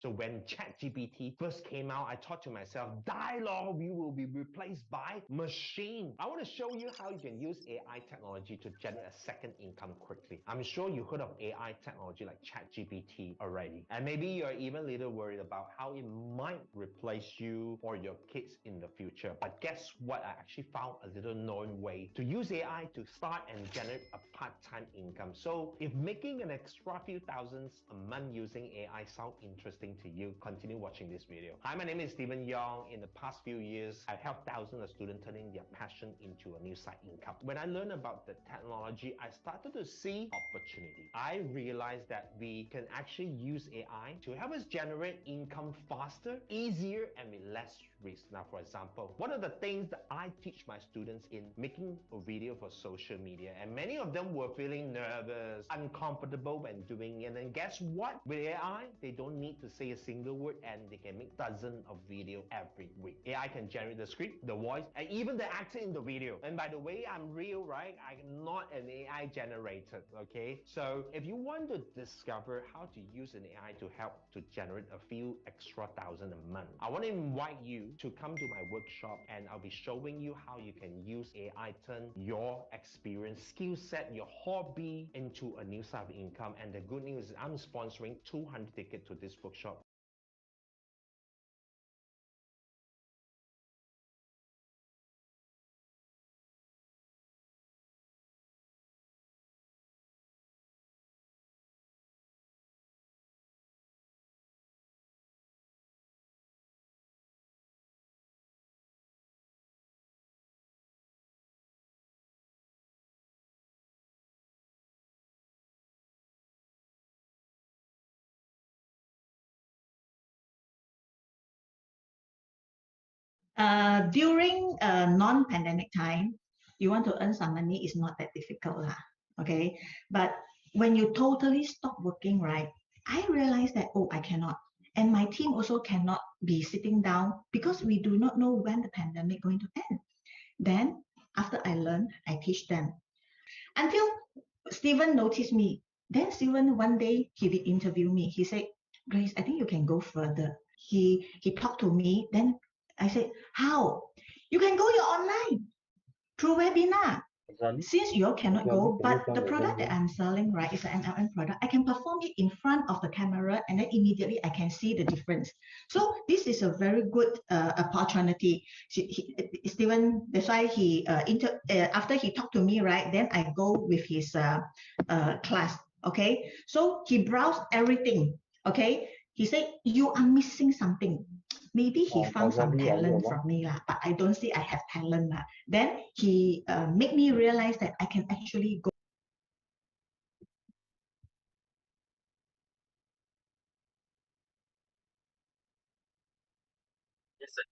So when ChatGPT first came out, I thought to myself, dialogue, we will be replaced by machine. I want to show you how you can use AI technology to generate a second income quickly. I'm sure you heard of AI technology like ChatGPT already. And maybe you're even a little worried about how it might replace you or your kids in the future. But guess what? I actually found a little known way to use AI to start and generate a part-time income. So if making an extra few thousands a month using AI sound interesting to you, continue watching this video. Hi, my name is Stephen Yong. In the past few years, I've helped thousands of students turning their passion into a new side income. When I learned about the technology, I started to see opportunity. I realized that we can actually use AI to help us generate income faster, easier, and with less risk. Now, for example, one of the things that I teach my students in making a video for social media, and many of them were feeling nervous, uncomfortable when doing it. And guess what? With AI, they don't need to say say a single word and they can make dozens of video every week. AI can generate the script, the voice, and even the actor in the video. And by the way, I'm real, right? I'm not an AI generated, okay? So if you want to discover how to use an AI to help to generate a few extra thousand a month, I want to invite you to come to my workshop and I'll be showing you how you can use AI, turn your experience, skill set, your hobby into a new side of income. And the good news is I'm sponsoring 200 tickets to this workshop. During non-pandemic time, you want to earn some money is not that difficult, lah. Okay, but when you totally stop working, right? I realized that I cannot, and my team also cannot be sitting down because we do not know when the pandemic going to end. Then after I learn, I teach them until Stephen noticed me. Then Stephen one day he did interview me. He said, "Grace, I think you can go further." He talked to me. Then I said, "How? You can go your online through webinar. Since you all cannot go, but the product that I'm selling, right, is an MLM product. I can perform it in front of the camera, and then immediately I can see the difference. So this is a very good opportunity." Stephen, that's why he after he talked to me, right, then I go with his class. Okay, so he browsed everything. Okay, he said, "You are missing something." Maybe he found some talent from me, but I don't see I have talent. Then he made me realize that I can actually go Yes, sir.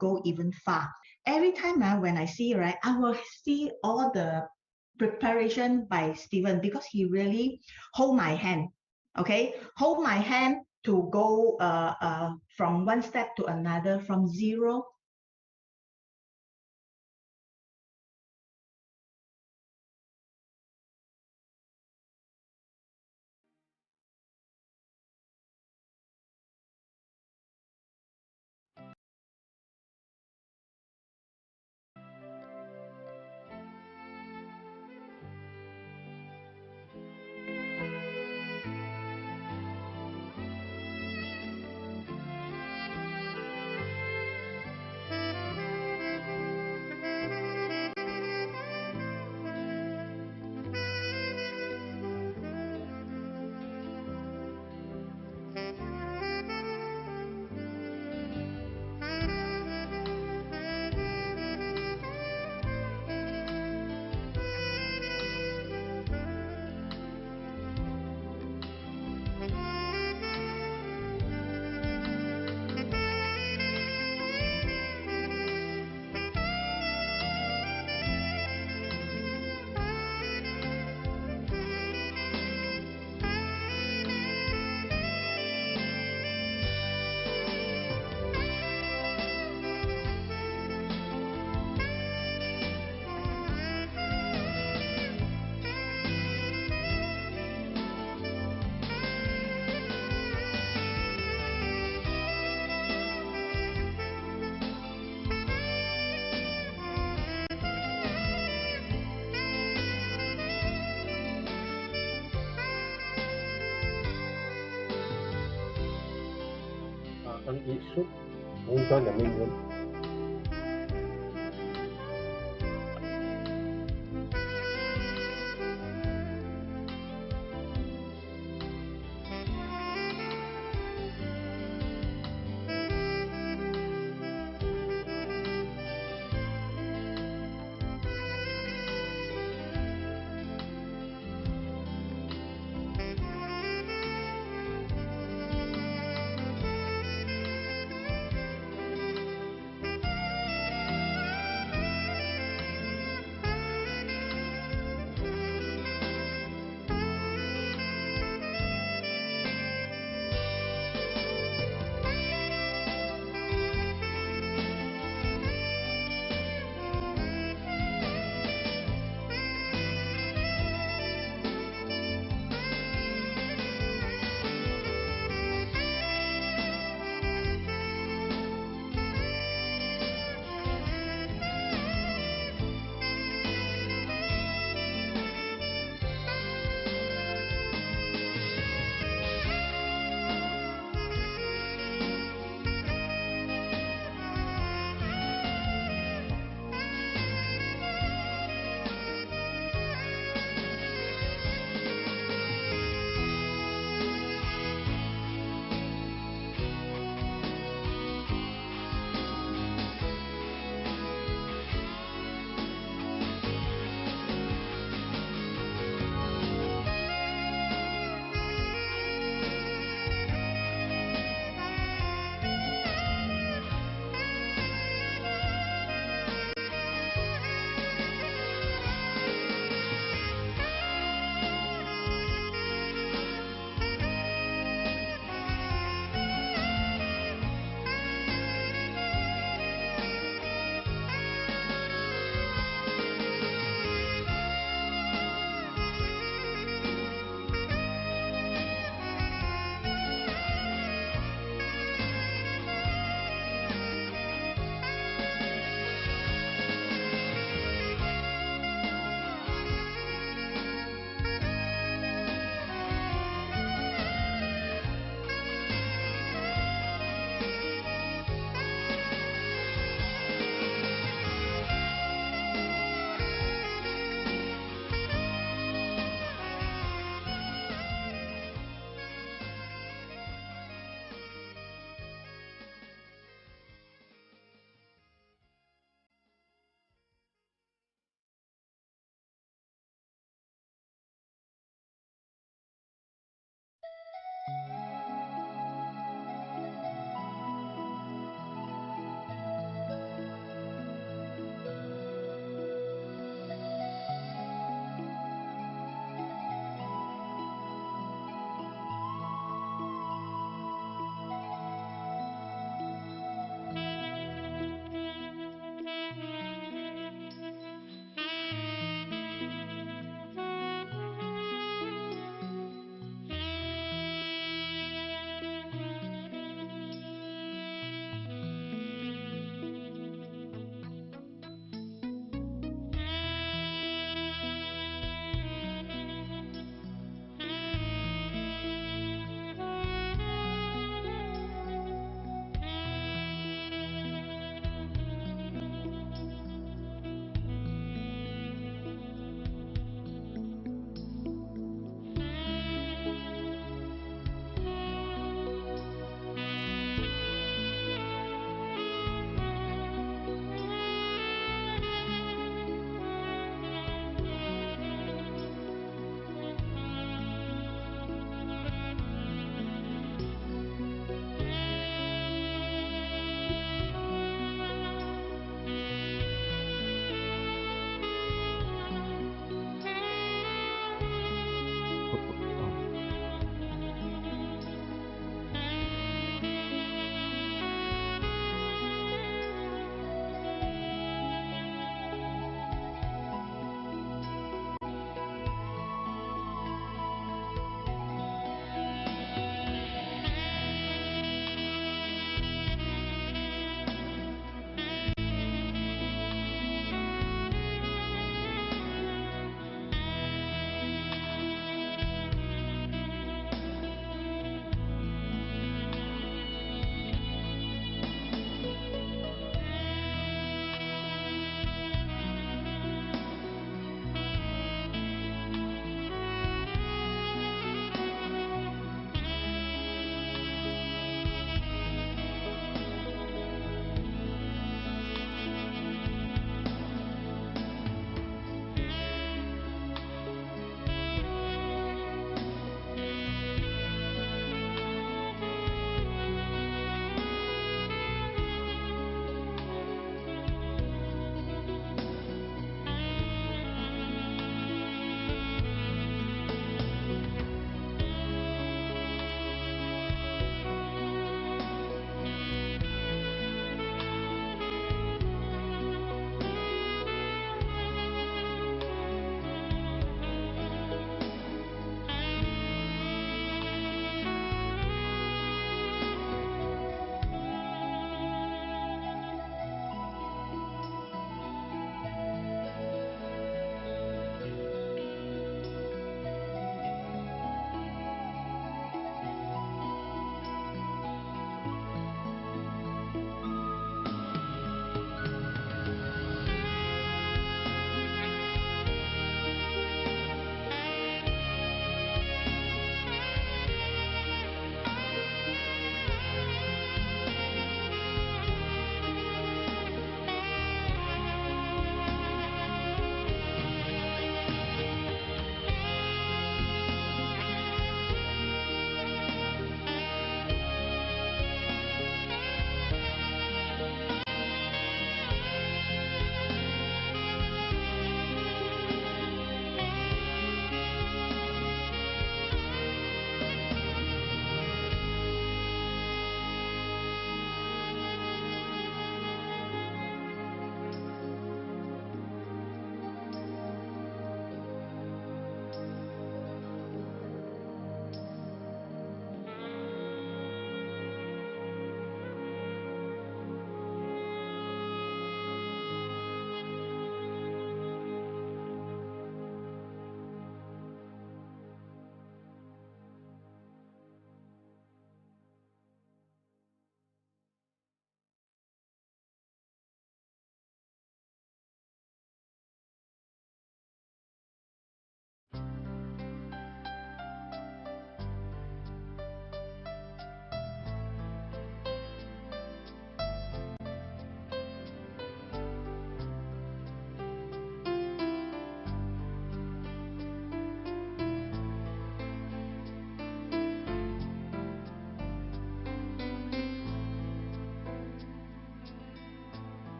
go even far. Every time when I see, right, I will see all the preparation by Stephen because he really hold my hand, okay? Hold my hand to go from one step to another, from zero. Eat soup, we join the main room.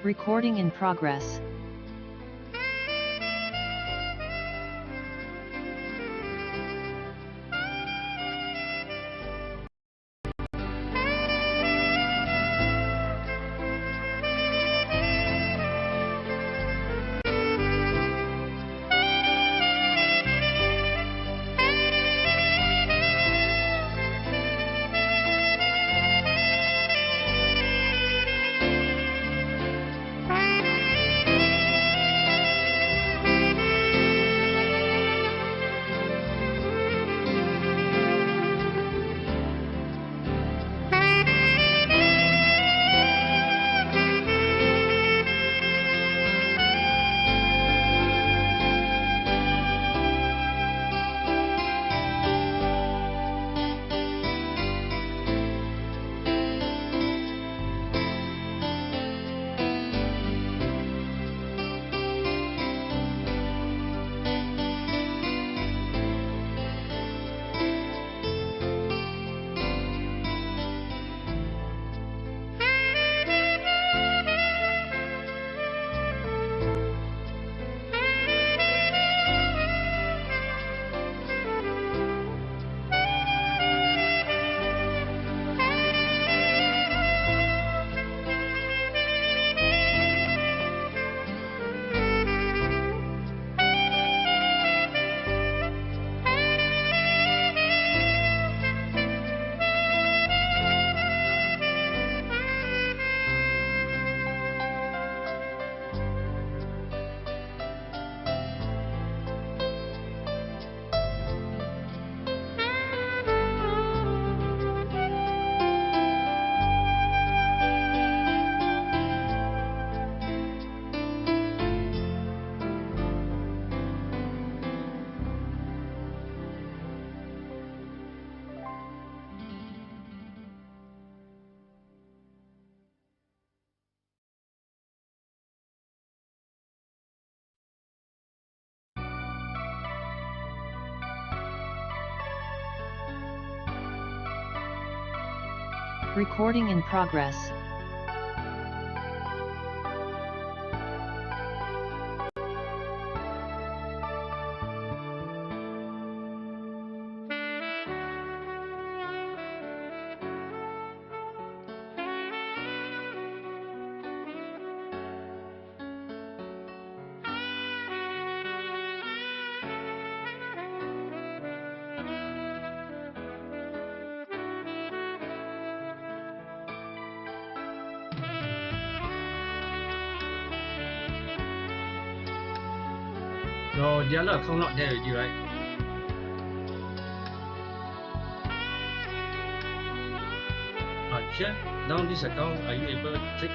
Recording in progress. Recording in progress. Your the other account not there already, right? Here, now this account, are you able to click?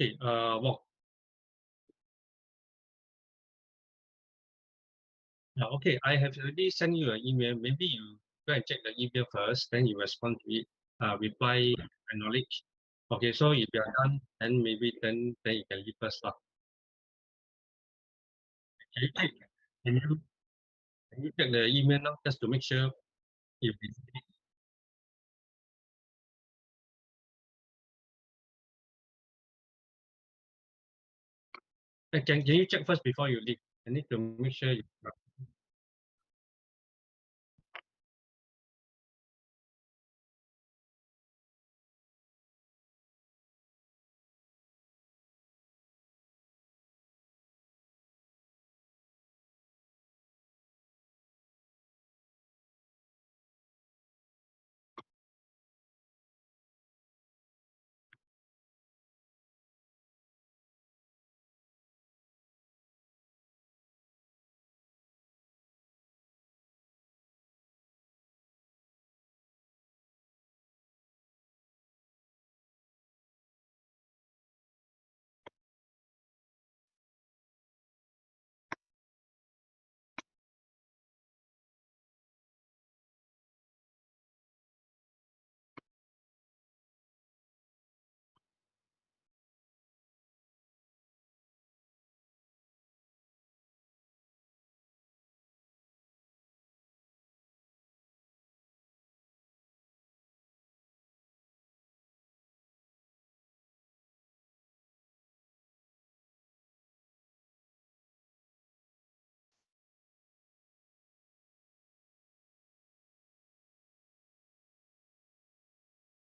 Okay, walk. Yeah, okay, I have already sent you an email. Maybe you go and check the email first, then you respond to it. Reply, acknowledge. Okay, so if you are done, then maybe then you can leave us lah. Can you check? Can you check the email now just to make sure if it's can you check first before you leave? I need to make sure you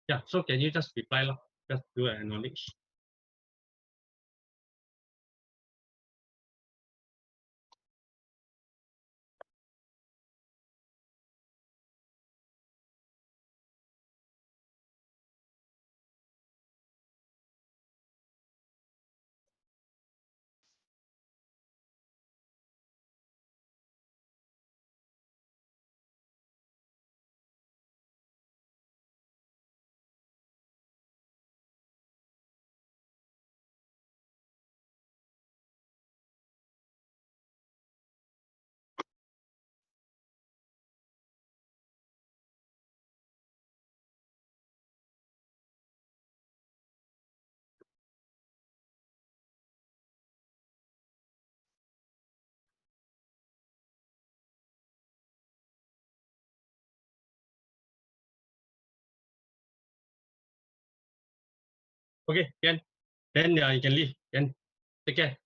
yeah, so can you just reply lah? Just do an acknowledge. Okay, Ken. Then you can leave. Ken, take care.